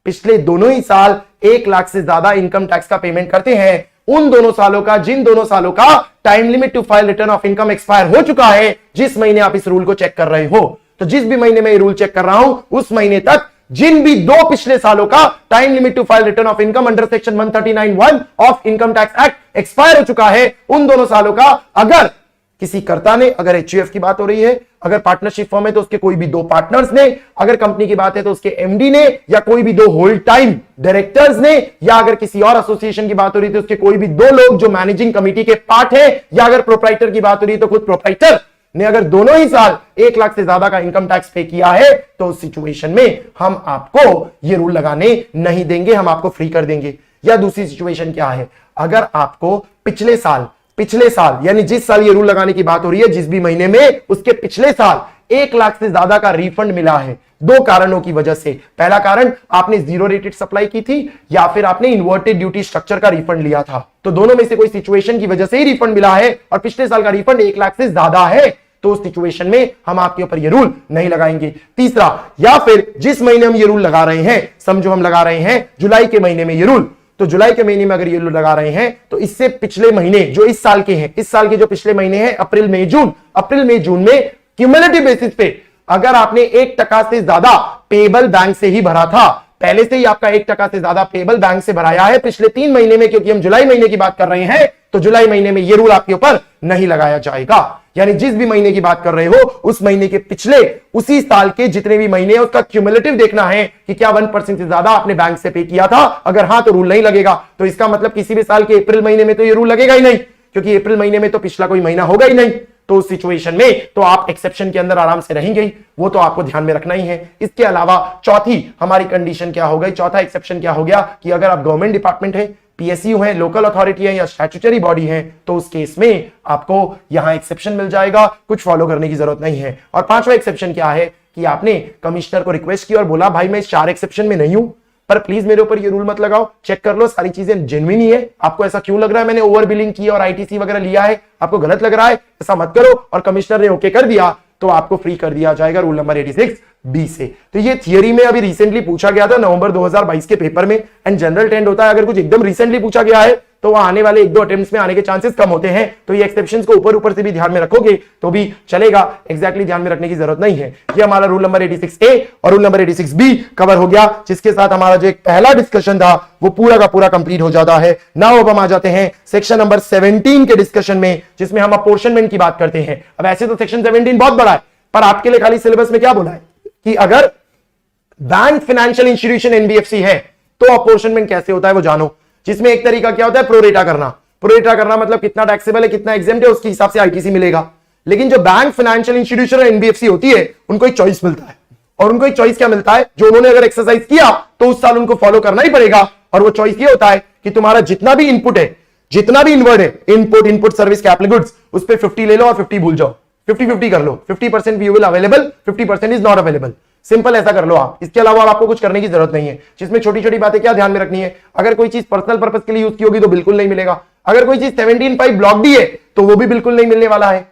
Speaker 1: पिछले दोनों ही साल 1 लाख से ज्यादा इनकम टैक्स का पेमेंट करते हैं, उन दोनों सालों का, जिन दोनों सालों का time limit to file return of income expire हो चुका है, जिस महीने आप इस रूल को चेक कर रहे हो, तो जिस भी महीने में ये रूल चेक कर रहा हूं उस महीने तक जिन भी 2 पिछले सालों का time limit to file return of income under section 139(1) of income tax act expire हो चुका है, उन दोनों सालों का अगर किसी कर्ता ने, अगर एचयूएफ की बात हो रही है, अगर पार्टनरशिप फर्म है तो उसके कोई भी 2 पार्टनर्स ने, अगर कंपनी की बात है तो उसके एमडी ने, या कोई भी 2 होल टाइम डायरेक्टर्स ने, या अगर किसी और एसोसिएशन की बात हो रही है तो उसके कोई भी 2 लोग जो मैनेजिंग कमिटी के पार्ट है, या अगर प्रोप्राइटर की बात हो रही है तो खुद प्रोप्राइटर ने अगर दोनों ही साल 1 लाख से ज्यादा का इनकम टैक्स पे किया है, तो उस सिचुएशन में हम आपको ये रूल लगाने नहीं देंगे, हम आपको फ्री कर देंगे। या दूसरी सिचुएशन क्या है, अगर आपको पिछले साल यानी जिस साल ये रूल लगाने की बात हो रही है, जिस भी महीने में, उसके पिछले साल 1 लाख से ज्यादा का रिफंड मिला है 2 कारणों की वजह से। पहला कारण, आपने 0 रेटेड सप्लाई की थी, या फिर आपने इन्वर्टेड ड्यूटी स्ट्रक्चर का रिफंड लिया था, तो दोनों में से कोई सिचुएशन की वजह से ही रिफंड मिला है, और पिछले साल का रिफंड 1 लाख से ज्यादा है, तो उस सिचुएशन में हम आपके ऊपर ये रूल नहीं लगाएंगे। तीसरा, या फिर जिस महीने हम ये रूल लगा रहे हैं, समझो हम लगा रहे हैं जुलाई के महीने में ये रूल, तो जुलाई के महीने में अगर ये रूल लगा रहे हैं तो इससे पिछले महीने जो इस साल के हैं, इस साल के जो पिछले महीने हैं अप्रैल मई जून में क्यूमुलेटिव बेसिस पे अगर आपने 1% से ज्यादा पेबल बैंक से ही भरा था, पहले से ही आपका 1% से ज्यादा पेबल बैंक से भराया है पिछले 3 महीने में, क्योंकि हम जुलाई महीने की बात कर रहे हैं, तो जुलाई महीने में यह रूल आपके ऊपर नहीं लगाया जाएगा। यानी जिस भी महीने की बात कर रहे हो उस महीने के पिछले, उसी साल के जितने भी महीने हैं उसका क्यूमुलेटिव देखना है कि क्या 1% से ज्यादा आपने बैंक से पे किया था, अगर हां तो रूल नहीं लगेगा। तो इसका मतलब किसी भी साल के अप्रैल महीने में तो ये रूल लगेगा ही नहीं, क्योंकि अप्रैल महीने में तो पिछला कोई महीना होगा ही नहीं, तो उस सिचुएशन में तो आप एक्सेप्शन के अंदर आराम से रहेंगे, वो तो आपको ध्यान में रखना ही है। इसके अलावा चौथी हमारी कंडीशन क्या हो गई, चौथा एक्सेप्शन क्या हो गया कि अगर आप गवर्नमेंट डिपार्टमेंट है, पीएसयू है, लोकल अथॉरिटी है या स्टैट्यूटरी बॉडी है, तो उस केस में आपको यहां एक्सेप्शन मिल जाएगा, कुछ फॉलो करने की जरूरत नहीं है। और पांचवा एक्सेप्शन क्या है कि आपने कमिश्नर को रिक्वेस्ट की और बोला भाई मैं इस 4 एक्सेप्शन में नहीं हूं, पर प्लीज मेरे ऊपर ये रूल मत लगाओ, चेक कर लो सारी चीजें जेन्युइन ही है, आपको ऐसा क्यों लग रहा है मैंने ओवर बिलिंग की और आईटीसी वगैरह लिया है, आपको गलत लग रहा है, ऐसा मत करो, और कमिश्नर ने ओके कर दिया तो आपको फ्री कर दिया जाएगा रूल नंबर 86B से। तो ये थियरी में अभी रिसेंटली पूछा गया था नवंबर 2022 के पेपर में, एंड जनरल ट्रेंड होता है अगर कुछ एकदम रिसेंटली पूछा गया है तो वह आने वाले 1-2 अटेम्प्ट्स में आने के चांसेस कम होते हैं। तो ये एक्सेप्शंस को ऊपर ऊपर से भी ध्यान में रखोगे तो भी चलेगा, एग्जैक्टली ध्यान में रखने की जरूरत नहीं है। ये हमारा रूल नंबर 86A और रूल नंबर 86B कवर हो गया, जिसके साथ हमारा जो एक पहला डिस्कशन था वो पूरा का पूरा कंप्लीट हो जाता है। नाउ अब हम आ जाते हैं सेक्शन नंबर 17 के डिस्कशन में, जिसमें हम अपोर्शनमेंट की बात करते हैं। अब ऐसे तो सेक्शन 17 बहुत बड़ा है, पर आपके लिए खाली सिलेबस में क्या बोला है कि अगर बैंक फाइनेंशियल इंस्टीट्यूशन एनबीएफसी है तो अपोर्शनमेंट कैसे होता है वो जानो, जिसमें एक तरीका क्या होता है प्रोरेटा करना। प्रोरेटा करना मतलब कितना टैक्सेबल है कितना एग्जेम्प्ट है उसके हिसाब से आईटीसी मिलेगा। लेकिन जो बैंक फाइनेंशियल इंस्टीट्यूशन और एनबीएफसी होती है उनको एक चॉइस मिलता है, और उनको एक चॉइस क्या मिलता है, जो उन्होंने अगर एक्सरसाइज किया तो उस साल उनको फॉलो करना ही पड़ेगा। और वो चॉइस ये होता है कि तुम्हारा जितना भी इनपुट है, जितना भी इनवर्ड है, इनपुट सर्विस कैपिटल गुड्स, उस पर 50 ले लो और 50 भूल जाओ, 50-50 कर लो। 50% view will available, 50% is not available. Simple ऐसा कर लो आप, इसके अलावा आपको कुछ करने की जरूरत नहीं है। जिसमें छोटी छोटी बातें क्या ध्यान में रखनी है, अगर कोई चीज पर्सनल पर्पस के लिए यूज की होगी तो बिल्कुल नहीं मिलेगा। अगर कोई चीज 17.5 ब्लॉक डी है तो वो भी बिल्कुल नहीं मिलने वाला है।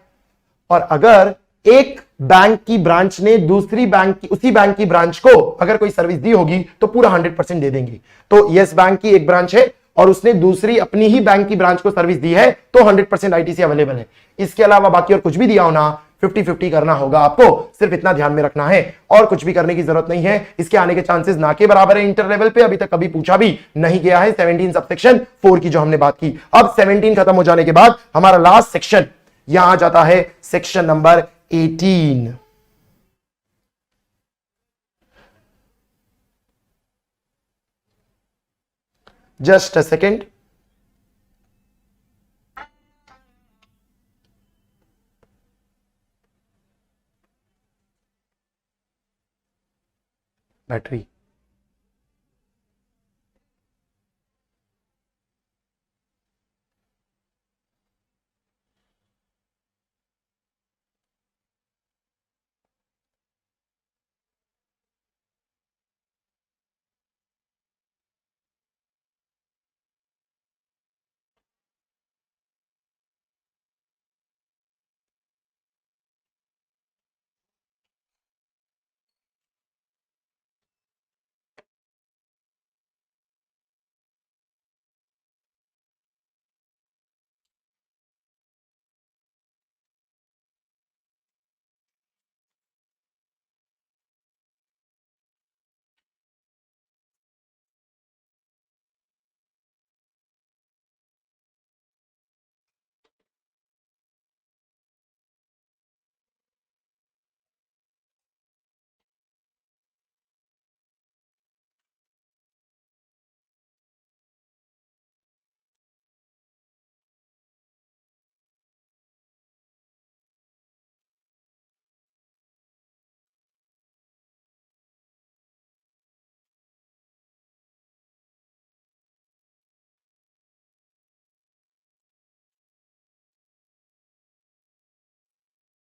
Speaker 1: और अगर एक बैंक की ब्रांच ने दूसरी बैंक की, उसी बैंक की ब्रांच को अगर कोई सर्विस दी होगी तो पूरा 100% दे देंगे। तो यस बैंक की एक ब्रांच है और उसने दूसरी अपनी ही बैंक की ब्रांच को सर्विस दी है तो 100% आईटीसी अवेलेबल है। इसके अलावा बाकी और कुछ भी दिया हो ना, 50-50 करना होगा आपको, सिर्फ इतना ध्यान में रखना है और कुछ भी करने की जरूरत नहीं है। इसके आने के चांसेस ना के बराबर है इंटर लेवल पे, अभी तक कभी पूछा भी नहीं गया है। 17 सबसेक्शन 4 की जो हमने बात की। अब 17 खत्म हो जाने के बाद हमारा लास्ट सेक्शन यहां आ जाता है, section number 18। Just a second, battery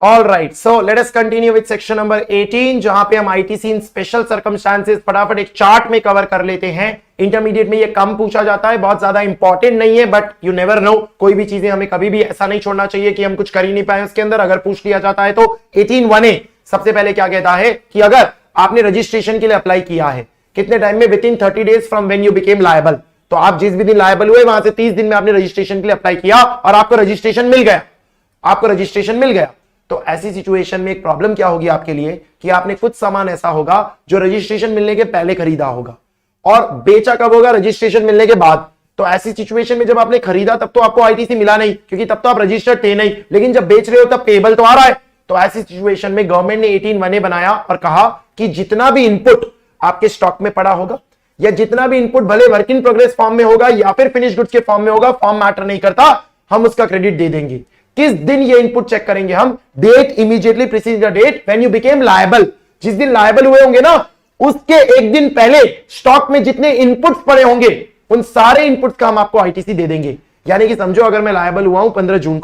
Speaker 1: all right, so let us continue with section number 18, जहां पे हम आईटीसी इन स्पेशल सर्कमस्टांसेस फटाफट एक चार्ट में कवर कर लेते हैं। इंटरमीडिएट में ये कम पूछा जाता है, बहुत ज्यादा इंपॉर्टेंट नहीं है, बट यू नेवर नो, कोई भी चीजें हमें कभी भी ऐसा नहीं छोड़ना चाहिए कि हम कुछ कर ही नहीं पाए उसके अंदर। अगर पूछ लिया जाता है तो 18(1)(a) सबसे पहले क्या कहता है कि अगर आपने रजिस्ट्रेशन के लिए अप्लाई किया है कितने टाइम में, with in 30 days from when you became liable. तो आप जिस भी दिन लायबल हुए वहां से 30 दिन में आपने रजिस्ट्रेशन के लिए अप्लाई किया और आपको रजिस्ट्रेशन मिल गया, आपको रजिस्ट्रेशन मिल गया। तो ऐसी सिचुएशन में एक प्रॉब्लम क्या होगी आपके लिए कि आपने कुछ सामान ऐसा होगा जो रजिस्ट्रेशन मिलने के पहले खरीदा होगा और बेचा कब होगा, रजिस्ट्रेशन मिलने के बाद। तो ऐसी सिचुएशन में जब आपने खरीदा तब तो आपको आईटीसी मिला नहीं, क्योंकि तब तो आप रजिस्टर्ड थे नहीं, लेकिन जब बेच रहे हो तब पेबल तो आ रहा है। तो ऐसी सिचुएशन में गवर्नमेंट ने 18(1)(a) बनाया और कहा कि जितना भी इनपुट आपके स्टॉक में पड़ा होगा या जितना भी इनपुट भले वर्क इन प्रोग्रेस फॉर्म में होगा या फिर फिनिश गुड्स के फॉर्म में होगा, फॉर्म मैटर नहीं करता, हम उसका क्रेडिट दे देंगे। किस दिन ये इनपुट चेक करेंगे हम, date immediately precede the date when you became liable. जिस दिन लायबल हुए होंगे ना, उसके एक दिन पहले स्टॉक में जितने इनपुट्स पड़े होंगे उन सारे इनपुट्स का हम आपको आईटीसी दे देंगे। यानी कि समझो अगर मैं लायबल हुआ हूं 15 जून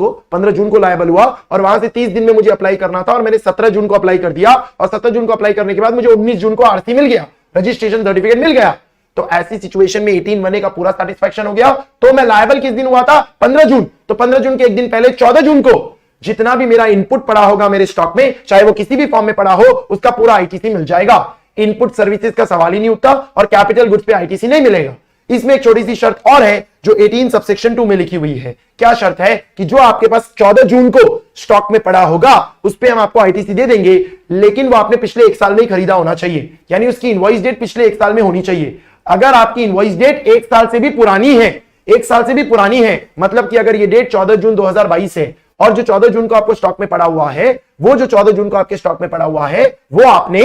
Speaker 1: को लायबल हुआ और वहां से 30 दिन में मुझे अप्लाई करना था और मैंने 17 जून को अप्लाई कर दिया और 17 जून को अप्लाई करने के बाद मुझे 19 जून को आरसी मिल गया, रजिस्ट्रेशन सर्टिफिकेट मिल गया। तो ऐसी सिचुएशन में 18(1)(a) का पूरा सैटिस्फैक्शन हो गया। तो मैं लायबल किस दिन हुआ था, 15 जून। तो 15 जून के एक दिन पहले 14 जून को जितना भी मेरा इनपुट पड़ा होगा मेरे स्टॉक में, चाहे वो किसी भी फॉर्म में पड़ा हो, उसका पूरा आईटीसी मिल जाएगा। इनपुट सर्विसेज का सवाल ही नहीं उठता और कैपिटल गुड्स पे आईटीसी नहीं मिलेगा। इसमें एक छोटी सी शर्त और है जो 18 सबसेक्शन 2 में लिखी हुई है। क्या शर्त है कि जो आपके पास 14 जून को स्टॉक में पड़ा होगा उस पे हम आपको आईटीसी दे देंगे, लेकिन वो आपने पिछले एक साल में ही खरीदा होना चाहिए, यानी उसकी इनवॉइस डेट पिछले एक साल में होनी चाहिए। अगर आपकी इनवॉइस डेट एक साल से भी पुरानी है, एक साल से भी पुरानी है, मतलब कि अगर ये डेट 14 जून 2022 है और जो 14 जून को आपको स्टॉक में पड़ा हुआ है, वो जो 14 जून को आपके स्टॉक में पड़ा हुआ है वो आपने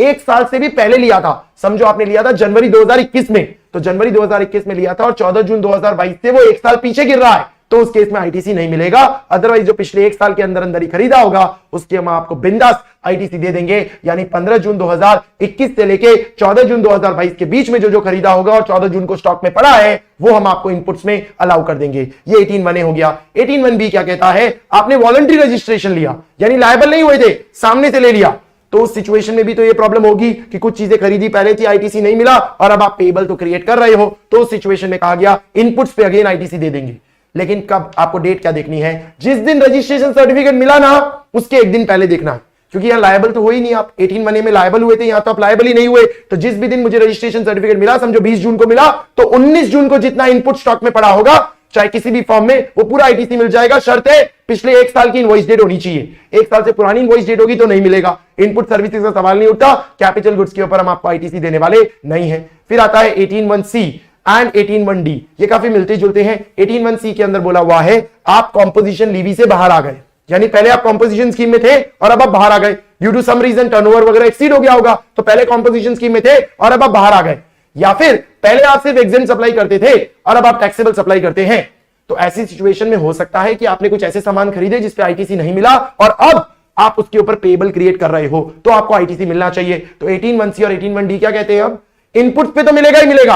Speaker 1: एक साल से भी पहले लिया था। समझो आपने लिया था जनवरी 2021 में, तो जनवरी 2021 में लिया था और 14 जून 2022 से वो एक साल पीछे गिर रहा है, तो उस केस में आईटीसी नहीं मिलेगा। अदरवाइज जो पिछले एक साल के अंदर अंदर ही खरीदा होगा उसके हम आपको बिंदास आईटीसी दे देंगे, यानी 15 जून 2021 से लेके 14 जून 2022 के बीच में जो खरीदा होगा और 14 जून को स्टॉक में पड़ा है वो हम आपको इनपुट्स में अलाउ कर देंगे। ये 18(1) हो गया। 18(1)(b) क्या कहता है? आपने वॉलंटरी रजिस्ट्रेशन लिया, यानी लायबल नहीं हुए थे, सामने से ले लिया, तो उस सिचुएशन में भी तो ये प्रॉब्लम होगी कि कुछ चीजें खरीदी पहले थी, आईटीसी नहीं मिला और अब आप पेबल तो क्रिएट कर रहे हो, तो उस सिचुएशन में कहा गया इनपुट्स पे अगेन आईटीसी दे देंगे। लेकिन कब? आपको डेट क्या देखनी है? जिस दिन रजिस्ट्रेशन सर्टिफिकेट मिला ना उसके एक दिन पहले देखना है, क्योंकि यहां लायबल तो हो ही नहीं। आप 18(1) में लायबल हुए थे, यहां तो आप लायबल ही नहीं हुए। तो जिस भी दिन मुझे रजिस्ट्रेशन सर्टिफिकेट मिला, समझो 20 जून को मिला, तो 19 जून को जितना इनपुट स्टॉक में पड़ा होगा चाहे किसी भी फॉर्म में, वो पूरा आईटीसी मिल जाएगा। शर्त है पिछले एक साल की इनवॉइस डेट होनी चाहिए। एक साल से पुरानी इनवॉइस डेट होगी तो नहीं मिलेगा। इनपुट सर्विसेज का सवाल नहीं उठता, कैपिटल गुड्स के ऊपर हम आपको आईटीसी देने वाले नहीं है। फिर आता है 18(1)(c) एंड 18(1)(d), ये काफी मिलते जुलते हैं। 18(1)(c) के अंदर बोला हुआ है आप कॉम्पोजिशन लीवी से बाहर आ गए, यानी पहले आप कॉम्पोजिशन स्कीम में थे और अब आप बाहर आ गए, due to some reason turnover वगैरह एक्सीड हो गया होगा, तो पहले कॉम्पोजिशन स्कीम में थे और अब आप बाहर आ गए, या फिर पहले आप सिर्फ एग्जेम्प्ट सप्लाई करते थे और अब आप टैक्सेबल सप्लाई करते हैं। तो ऐसी सिचुएशन में हो सकता है कि आपने कुछ ऐसे सामान खरीदे जिसपे आईटीसी नहीं मिला और अब आप उसके ऊपर पेबल क्रिएट कर रहे हो, तो आपको आईटीसी मिलना चाहिए। तो 18(1)(c) और 18(1)(d) क्या कहते हैं? अब इनपुट पे तो मिलेगा ही मिलेगा,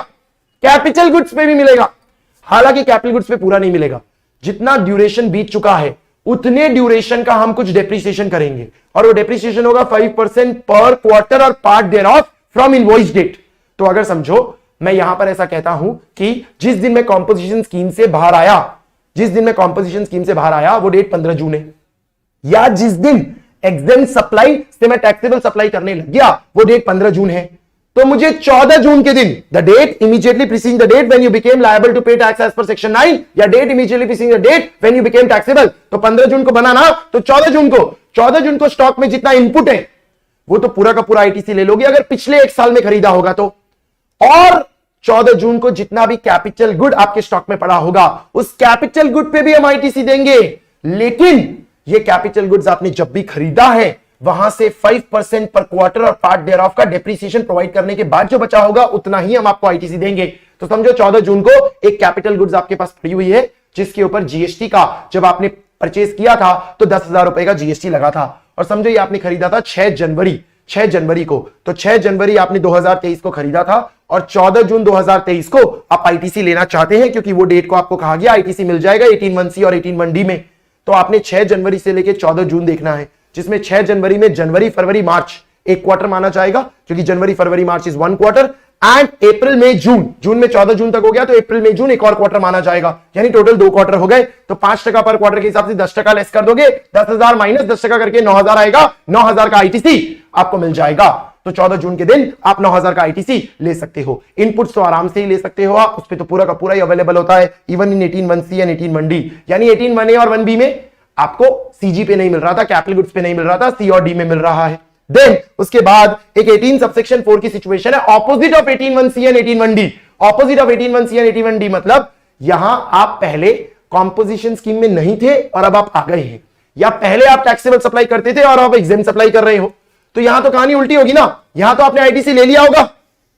Speaker 1: कैपिटल गुड्स पे भी मिलेगा। हालांकि कैपिटल गुड्स पे पूरा नहीं मिलेगा, जितना ड्यूरेशन बीत चुका है उतने ड्यूरेशन का हम कुछ डेप्रिसिएशन करेंगे और वो डेप्रिसिएशन होगा 5% पर क्वार्टर और part thereof from invoice date. तो अगर समझो मैं यहां पर ऐसा कहता हूं कि जिस दिन मैं कॉम्पोजिशन स्कीम से बाहर आया, जिस दिन मैं कॉम्पोजिशन स्कीम से बाहर आया वो डेट 15 जून है, या जिस दिन एग्जेम्प्ट सप्लाई से मैं टैक्सेबल सप्लाई करने लग गया वो डेट 15 जून है, तो मुझे 14 जून के दिन, the date immediately preceding the date when you became liable to pay tax as per section 9, या date immediately preceding the date when you became taxable, तो 15 जून को बनाना, तो 14 जून को स्टॉक में जितना इनपुट है वो तो पूरा का पूरा आईटीसी ले लोगे अगर पिछले एक साल में खरीदा होगा तो, और 14 जून को जितना भी कैपिटल गुड आपके स्टॉक में पड़ा होगा उस कैपिटल गुड पे भी हम आईटीसी देंगे। लेकिन ये कैपिटल गुड्स आपने जब भी खरीदा है वहां से 5% पर क्वार्टर और पार्ट देयर ऑफ का डेप्रिसिएशन प्रोवाइड करने के बाद जो बचा होगा उतना ही हम आपको आईटीसी देंगे। तो समझो 14 जून को एक कैपिटल गुड्स आपके पास पड़ी हुई है जिसके ऊपर जीएसटी का, जब आपने परचेज किया था तो 10,000 रुपए का जीएसटी लगा था, और समझो ये आपने खरीदा था 6 जनवरी को, तो 6 जनवरी आपने 2023 को खरीदा था और 14 जून 2023 को आप आईटीसी लेना चाहते हैं, क्योंकि वो डेट को आपको कहा गया आईटीसी मिल जाएगा 18(1)(c) और 18(1)(d) में। तो आपने 6 जनवरी से लेकर 14 जून देखना है, जिसमें 6 जनवरी में जनवरी फरवरी मार्च एक क्वार्टर माना जाएगा, क्योंकि जनवरी फरवरी मार्च इज 1 क्वार्टर, एंड अप्रैल मई जून में 14 जून तक हो गया तो अप्रैल मई जून एक और क्वार्टर माना जाएगा, यानी टोटल 2 क्वार्टर हो गए। तो 5% पर क्वार्टर के हिसाब से 10% लेस कर दोगे, 10,000 माइनस 10% करके 9,000 आएगा, 9,000 का आईटीसी आपको मिल जाएगा। तो 14 जून के दिन आप 9,000 का आईटीसी ले सकते हो। इनपुट्स तो आराम से ही ले सकते हो आप, उस पर तो पूरा का पूरा ही अवेलेबल होता है, even in 18(1)(c) and 18(1)(d), यानी 18(1)(a) और 1(b) में आपको सीजी पे नहीं मिल रहा था, कैपिटल गुड्स पे नहीं मिल रहा था, सी और डी में मिल रहा है। देन उसके बाद एक 18 सबसेक्शन 4 की सिचुएशन है, opposite of 18(1)(c) and 18(1)(d). Opposite of 18(1)(c) and 18(1)(d) मतलब यहां आप पहले कॉम्पोजिशन स्कीम में नहीं थे और अब आप आ गए हैं, या पहले आप टैक्सेबल सप्लाई करते थे और आप एग्जेम्प्ट सप्लाई कर रहे हो, तो यहां तो कहानी उल्टी होगी ना। यहां तो आपने आईटीसी ले लिया होगा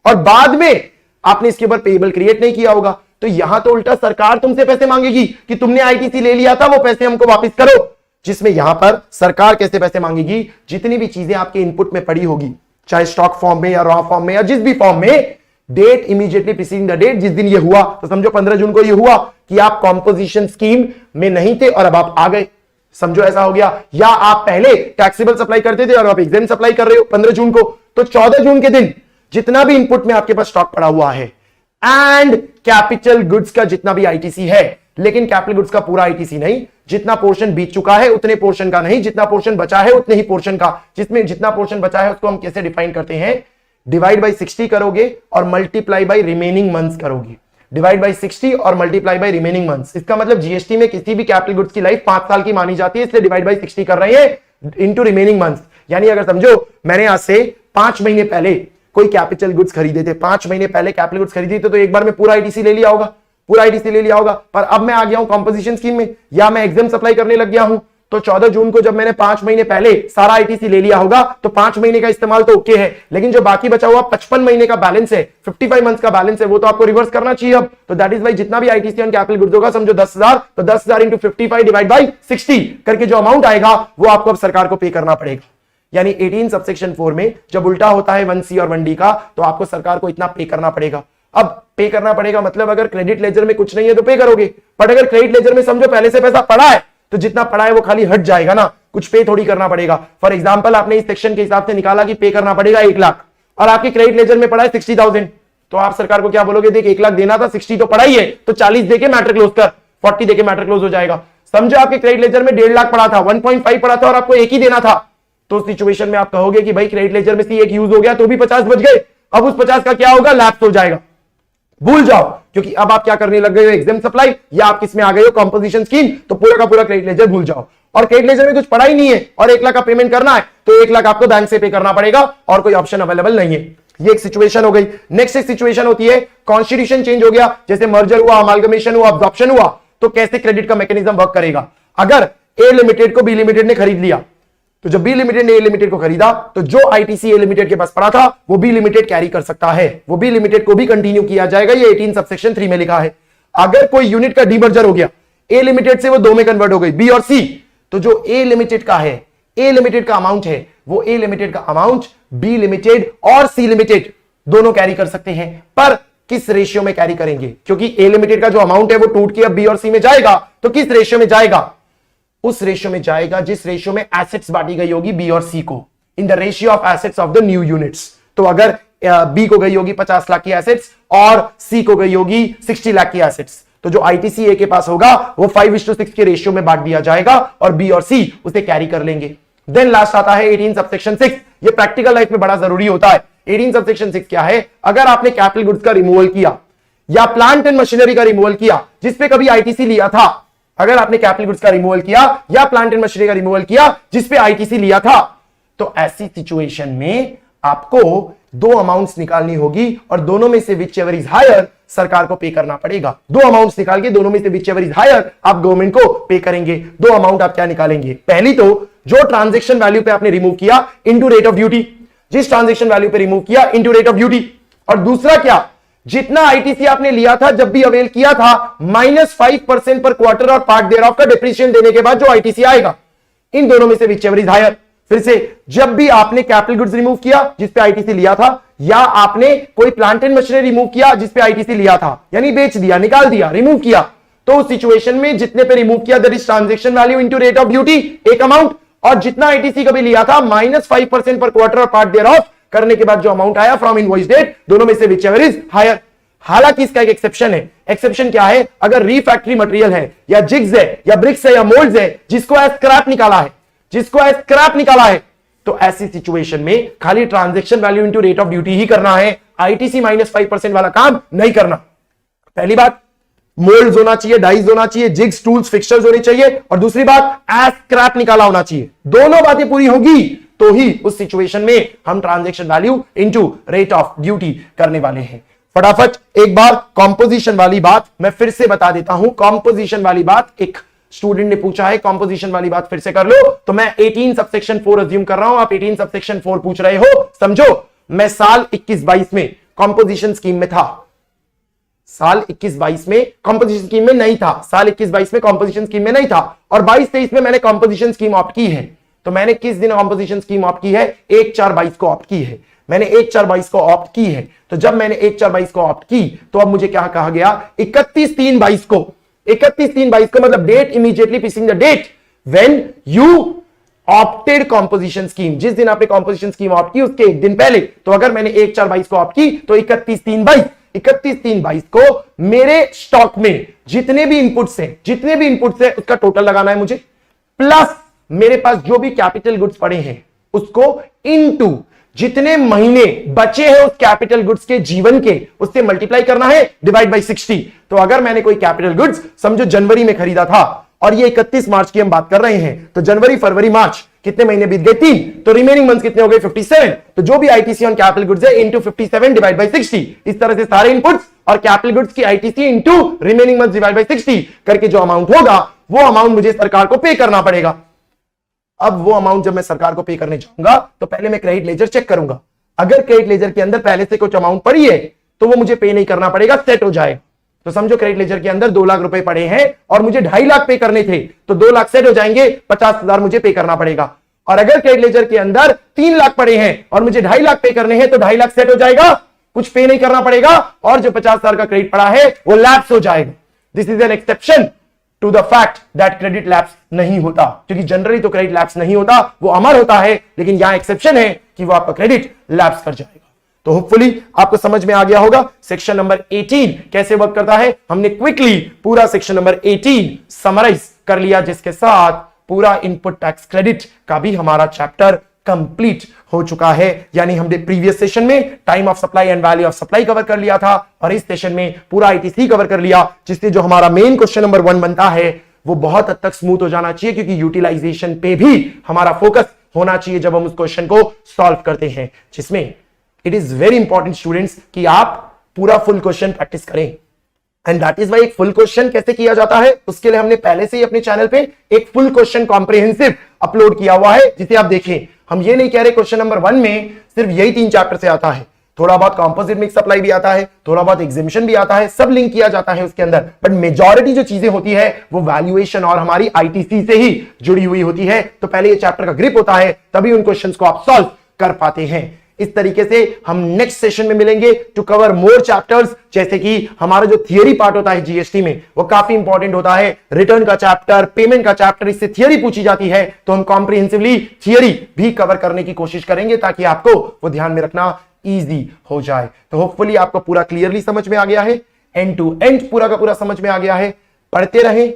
Speaker 1: और बाद में आपने इसके ऊपर पेबल क्रिएट नहीं किया होगा, तो यहां तो उल्टा सरकार तुमसे पैसे मांगेगी कि तुमने आईटीसी ले लिया था, वो पैसे हमको वापस करो। जिसमें यहां पर सरकार कैसे पैसे मांगेगी? जितनी भी चीजें आपके इनपुट में पड़ी होगी, चाहे स्टॉक फॉर्म में या रॉ फॉर्म में या जिस भी फॉर्म में, date immediately preceding the date, जिस दिन ये हुआ, तो समझो 15 जून को ये हुआ कि आप कॉम्पोजिशन स्कीम में नहीं थे और अब आप आ गए, समझो ऐसा हो गया। या आप पहले टैक्सेबल सप्लाई करते थे और आप एग्जेम्प्ट सप्लाई कर रहे हो 15 जून को, तो 14 जून के दिन जितना भी इनपुट में आपके पास स्टॉक पड़ा हुआ है एंड कैपिटल गुड्स का जितना भी आईटीसी है, लेकिन कैपिटल गुड्स का पूरा आईटीसी नहीं, जितना पोर्शन बीत चुका है उतने पोर्शन का नहीं, जितना पोर्शन बचा है उतने ही पोर्शन का। जिसमें जितना पोर्शन बचा है उसको हम कैसे डिफाइन करते हैं? डिवाइड बाय 60 करोगे और मल्टीप्लाई बाय रिमेनिंग मंथ्स करोगे। डिवाइड बाई 60 और मल्टीप्लाई बाई रिमेनिंग मंथ्स। इसका मतलब जीएसटी में किसी भी कैपिटल गुड्स की लाइफ 5 साल की मानी जाती है, इसलिए डिवाइड बाई 60 कर रहे हैं इंटू रिमेनिंग मंथ्स। यानी अगर समझो मैंने आज से 5 महीने पहले कोई कैपिटल गुड्स खरीदे थे, 5 महीने पहले कैपिटल गुड्स खरीदी थे, तो एक बार में पूरा आईटीसी ले लिया होगा, पूरा आईटीसी ले लिया होगा। पर अब मैं आ गया हूं कंपोजिशन स्कीम में, या मैं एग्जाम सप्लाई करने लग गया हूं, तो 14 जून को जब मैंने 5 महीने पहले सारा आईटीसी ले लिया होगा तो 5 महीने का इस्तेमाल तो ओके है, लेकिन जो बाकी बचा हुआ 55 महीने का बैलेंस है, 55 मंथ का बैलेंस है, वो तो आपको रिवर्स करना चाहिए अब। तो दैट इज वाई जितना भी आईटीसी ऑन कैपिटल गुड्स होगा, समझो 10,000, तो 10,000 इंटू 55 डिवाइड बाई 60 करके जो अमाउंट आएगा वो आपको अब सरकार को पे करना पड़ेगा। यानी 18 सबसेक्शन 4 में जब उल्टा होता है 1C और 1D का, तो आपको सरकार को इतना पे करना पड़ेगा। अब पे करना पड़ेगा मतलब अगर क्रेडिट लेजर में कुछ नहीं है तो पे करोगे, बट अगर क्रेडिट लेजर में समझो पहले से पैसा पड़ा है तो जितना पड़ा है वो खाली हट जाएगा ना, कुछ पे थोड़ी करना पड़ेगा। फॉर एग्जांपल आपने इस सेक्शन के हिसाब से निकाला कि पे करना पड़ेगा 1 लाख और आपके क्रेडिट लेजर में पड़ा है 60,000, तो आप सरकार को क्या बोलोगे, देख 1 लाख देना था, 60 तो पड़ा ही है, तो 40 देके मैटर क्लोज कर, 40 देके मैटर क्लोज हो जाएगा। समझो आपके क्रेडिट लेजर में 1.5 लाख पड़ा था, 1.5 पड़ा था और आपको 1 ही देना था, तो उस सिचुएशन में आप कहोगे कि भाई क्रेडिट लेजर में से 1 यूज हो गया तो भी 50 बच गए, अब उस 50 का क्या होगा, लैप्स हो जाएगा, भूल जाओ, क्योंकि अब आप क्या करने लग गए हो, एग्जाम सप्लाई, या आप किसमें आ गए हो, कंपोजिशन स्कीम, तो पूरा का पूरा क्रेडिट लेजर भूल जाओ। और क्रेडिट लेजर में कुछ पड़ा ही नहीं है और 1 लाख का पेमेंट करना है, तो 1 लाख आपको बैंक से पे करना पड़ेगा और कोई ऑप्शन अवेलेबल नहीं है। ये एक सिचुएशन हो गई। नेक्स्ट एक सिचुएशन होती है, कॉन्स्टिट्यूशन चेंज हो गया, जैसे मर्जर हुआ, अमालगमेशन हुआ, अब्जॉर्प्शन हुआ, तो कैसे क्रेडिट का मैकेनिज्म वर्क करेगा। अगर ए लिमिटेड को बी लिमिटेड ने खरीद लिया, तो जब बी लिमिटेड ने ए लिमिटेड को खरीदा, तो जो आईटीसी ए लिमिटेड के पास पड़ा था वो बी लिमिटेड कैरी कर सकता है, वो बी लिमिटेड को भी कंटिन्यू किया जाएगा, ये 18 सबसेक्शन 3 में लिखा है। अगर कोई यूनिट का डीमर्जर हो गया, ए लिमिटेड से वो 2 में कन्वर्ट हो गई, बी और सी, तो जो ए लिमिटेड का है, ए लिमिटेड का अमाउंट है, वो ए लिमिटेड का अमाउंट बी लिमिटेड और सी लिमिटेड दोनों कैरी कर सकते हैं। पर किस रेशियो में कैरी करेंगे, क्योंकि ए लिमिटेड का जो अमाउंट है वो टूट के अब बी और सी में जाएगा, तो किस रेशियो में जाएगा, उस रेशियो में जाएगा जिस रेशियो में एसेट्स बांटी गई होगी बी और सी को, in the ratio of assets of the new units. तो अगर बी को गई होगी 50 लाख की एसेट्स और सी को गई होगी 60 लाख की एसेट्स, तो जो आईटीसी ए के पास होगा वो 5:6 के रेशियो में बांट दिया जाएगा और बी और सी उसे कैरी कर लेंगे। देन लास्ट आता है 18 सबसेक्शन 6, ये प्रैक्टिकल लाइफ में बड़ा जरूरी होता है। 18 सबसेक्शन 6 क्या है, अगर आपने कैपिटल गुड्स का रिमूवल किया या प्लांट एंड मशीनरी का रिमूवल किया जिसपे कभी आईटीसी लिया था, अगर आपने कैपिटल गुड्स का रिमूवल किया या प्लांट एंड मशीनरी का रिमूवल किया जिसपे आईटीसी लिया था, तो ऐसी सिचुएशन में आपको 2 अमाउंट्स निकालनी होगी और दोनों में से विच एवर इज हायर सरकार को पे करना पड़ेगा। 2 अमाउंट्स निकाल के दोनों में से विच एवर इज हायर आप गवर्नमेंट को पे करेंगे। 2 अमाउंट आप क्या निकालेंगे, पहली तो जो ट्रांजेक्शन वैल्यू पे आपने रिमूव किया इनटू रेट ऑफ ड्यूटी, जिस ट्रांजेक्शन वैल्यू पे रिमूव किया इनटू रेट ऑफ ड्यूटी, और दूसरा क्या, जितना आईटीसी आपने लिया था जब भी अवेल किया था -5% पर क्वार्टर और पार्ट देयर ऑफ का डिप्रीशिएशन देने के बाद जो आईटीसी आएगा, इन दोनों में से विच एवर इज हायर। फिर से जब भी आपने कैपिटल गुड्स रिमूव किया जिसपे आईटीसी लिया था, या आपने कोई प्लांट एंड मशीनरी रिमूव किया जिसपे आईटीसी लिया था, यानी बेच दिया, निकाल दिया, रिमूव किया, तो उस सिचुएशन में जितने पे रिमूव किया that is transaction value into rate of duty एक अमाउंट, और जितना आईटीसी कभी लिया था -5% पर क्वार्टर और पार्ट देयर ऑफ करने के बाद जो अमाउंट आया फ्रॉम इनवॉइस डेट, दोनों में से विच एवर इज हायर। हालांकि इसका एक एक्सेप्शन है। एक्सेप्शन क्या है, अगर रीफैक्टरी मटेरियल है या जिग्स है या ब्रिक्स है या मोल्ड्स है जिसको एज स्क्रैप निकाला है, जिसको एज स्क्रैप निकाला है, तो ऐसी सिचुएशन में खाली transaction value into rate of duty ही करना है, आईटीसी -5% वाला काम नहीं करना। पहली बात, मोल्ड्स होना चाहिए, डाइज होना चाहिए, जिग्स, टूल्स, फिक्सचर्स होनी चाहिए, और दूसरी बात एज स्क्रैप निकाला होना चाहिए। दोनों बातें पूरी होगी तो ही उस सिचुएशन में हम transaction value into rate of duty करने वाले हैं। फटाफट एक बार कॉम्पोजिशन वाली बात मैं फिर से बता देता हूं। कॉम्पोजिशन वाली बात एक स्टूडेंट ने पूछा है, कॉम्पोजिशन वाली बात फिर से कर लो, तो मैं 18 सबसेक्शन 4 अज्यूम कर रहा हूं, आप 18 सबसेक्शन 4 पूछ रहे हो। समझो मैं साल 21-22 में कॉम्पोजिशन स्कीम में था, साल 21-22 में कॉम्पोजिशन स्कीम में नहीं था, साल 21-22 में कॉम्पोजिशन स्कीम में नहीं था, और 22-23 में मैंने कॉम्पोजिशन स्कीम ऑप्ट की है। तो मैंने किस दिन कॉम्पोजिशन स्कीम ऑप्ट की है, 1/4/22 को ऑप्ट की है, मैंने 1/4/22 को ऑप्ट की है। तो जब मैंने 1/4/22 को ऑप्ट की तो अब मुझे क्या कहा गया, 31/3/22 को, 31/3/22 को मतलब date immediately preceding the date when you opted composition scheme, जिस दिन आपने कॉम्पोजिशन स्कीम ऑप्ट की उसके एक दिन पहले। तो अगर मैंने 1/4/22 को ऑप्ट की तो 31/3/22 को मेरे स्टॉक में जितने भी इनपुट्स हैं उसका टोटल लगाना है मुझे, प्लस मेरे पास जो भी कैपिटल गुड्स पड़े हैं उसको इनटू जितने महीने बचे हैं उस कैपिटल गुड्स के जीवन के, उससे मल्टीप्लाई करना है, डिवाइड बाई 60। तो अगर मैंने कोई कैपिटल गुड्स समझो जनवरी में खरीदा था और ये 31 मार्च की हम बात कर रहे हैं, तो जनवरी फरवरी मार्च कितने महीने बीत गए? 3। तो रिमेनिंग मंथ्स कितने हो गए? 57। तो जो भी आईटीसी ऑन कैपिटल गुड्स है इनटू 57 डिवाइड बाई 60। इस तरह से सारे इनपुट्स और कैपिटल गुड्स की ITC into remaining months divide by 60 करके जो अमाउंट होगा वो अमाउंट मुझे सरकार को पे करना पड़ेगा। अब वो अमाउंट जब मैं सरकार को पे करने जाऊंगा तो पहले मैं क्रेडिट लेजर चेक करूंगा। अगर क्रेडिट लेजर के अंदर पहले से कुछ अमाउंट पड़ी है तो वो मुझे पे नहीं करना पड़ेगा, सेट हो जाएगा। तो समझो क्रेडिट लेजर के अंदर 2 लाख रुपए पड़े हैं और मुझे 2.5 लाख पे करने थे, तो 2 लाख सेट हो जाएंगे, 50,000 मुझे पे करना पड़ेगा। और अगर क्रेडिट लेजर के अंदर 3 लाख पड़े हैं और मुझे 2.5 लाख पे करने हैं, तो 2.5 लाख सेट हो जाएगा, कुछ पे नहीं करना पड़ेगा, और जो 50,000 का क्रेडिट पड़ा है वो लैप्स हो जाएगा। This is an exception to the fact that credit lapse नहीं होता, क्योंकि जनरली तो क्रेडिट लैप्स नहीं होता, वो अमर होता है, लेकिन यहां एक्सेप्शन है कि वो आपका क्रेडिट लैप्स कर जाएगा। तो होपफुली आपको समझ में आ गया होगा सेक्शन नंबर 18 कैसे वर्क करता है। हमने क्विकली पूरा सेक्शन नंबर 18 समराइज कर लिया, जिसके साथ पूरा इनपुट टैक्स क्रेडिट का भी हमारा चैप्टर कंप्लीट हो चुका है। यानी हमने प्रीवियस सेशन में time of supply and value of supply cover कर लिया था, और इस सेशन में पूरा आईटीसी कवर कर लिया, जिससे जो हमारा मेन क्वेश्चन नंबर 1 बनता है वो बहुत हद तक स्मूथ हो जाना चाहिए, क्योंकि यूटिलाइजेशन पे भी हमारा फोकस होना चाहिए जब हम उस क्वेश्चन को सॉल्व करते हैं, जिसमें it is very important students कि आप पूरा फुल क्वेश्चन प्रैक्टिस करें। एंड दैट इज वाई एक फुल क्वेश्चन कैसे किया जाता है, उसके लिए हमने पहले से ही अपने चैनल पे एक फुल क्वेश्चन कॉम्प्रिहेंसिव अपलोड किया हुआ है, जिसे आप देखें। हम ये नहीं कह रहे क्वेश्चन नंबर 1 में सिर्फ यही 3 चैप्टर से आता है, थोड़ा बहुत कंपोजिट मिक्स सप्लाई भी आता है, थोड़ा बहुत एग्जिबिशन भी आता है, सब लिंक किया जाता है उसके अंदर, बट मेजॉरिटी जो चीजें होती है वो वैल्यूएशन और हमारी आईटीसी से ही जुड़ी हुई होती है। तो पहले ये चैप्टर का ग्रिप होता है, तभी उन क्वेश्चंस को आप सॉल्व कर पाते हैं। इस तरीके से हम नेक्स्ट सेशन में मिलेंगे टू कवर मोर चैप्टर्स, जैसे कि हमारा जो थियरी पार्ट होता है जीएसटी में वो काफी इंपॉर्टेंट होता है। रिटर्न का चैप्टर, पेमेंट का चैप्टर, इससे थियरी पूछी जाती है, तो हम कॉम्प्रिहेंसिवली थियरी भी कवर करने की कोशिश करेंगे, ताकि आपको वो ध्यान में रखना इजी हो जाए। तो होपफुली आपको पूरा क्लियरली समझ में आ गया है, एंड टू एंड पूरा का पूरा समझ में आ गया है। पढ़ते रहें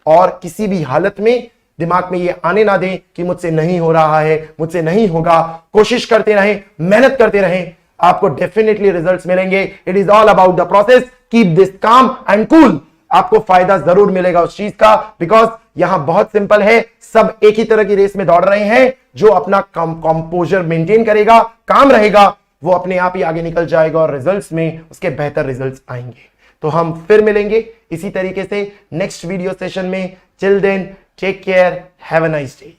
Speaker 1: और किसी भी हालत में दिमाग में ये आने ना दें कि मुझसे नहीं हो रहा है, मुझसे नहीं होगा। कोशिश करते रहें, मेहनत करते रहें, आपको डेफिनेटली रिजल्ट्स मिलेंगे। It is all about the process, keep this काम एंड कूल। आपको फायदा जरूर मिलेगा उस चीज का, बिकॉज यहां बहुत सिंपल है, सब एक ही तरह की रेस में दौड़ रहे हैं। जो अपना कंपोजर मेंटेन करेगा, काम रहेगा, वो अपने आप ही आगे निकल जाएगा और रिजल्ट्स में उसके बेहतर रिजल्ट्स आएंगे। तो हम फिर मिलेंगे इसी तरीके से नेक्स्ट वीडियो सेशन में। Till then, take care, have a nice day.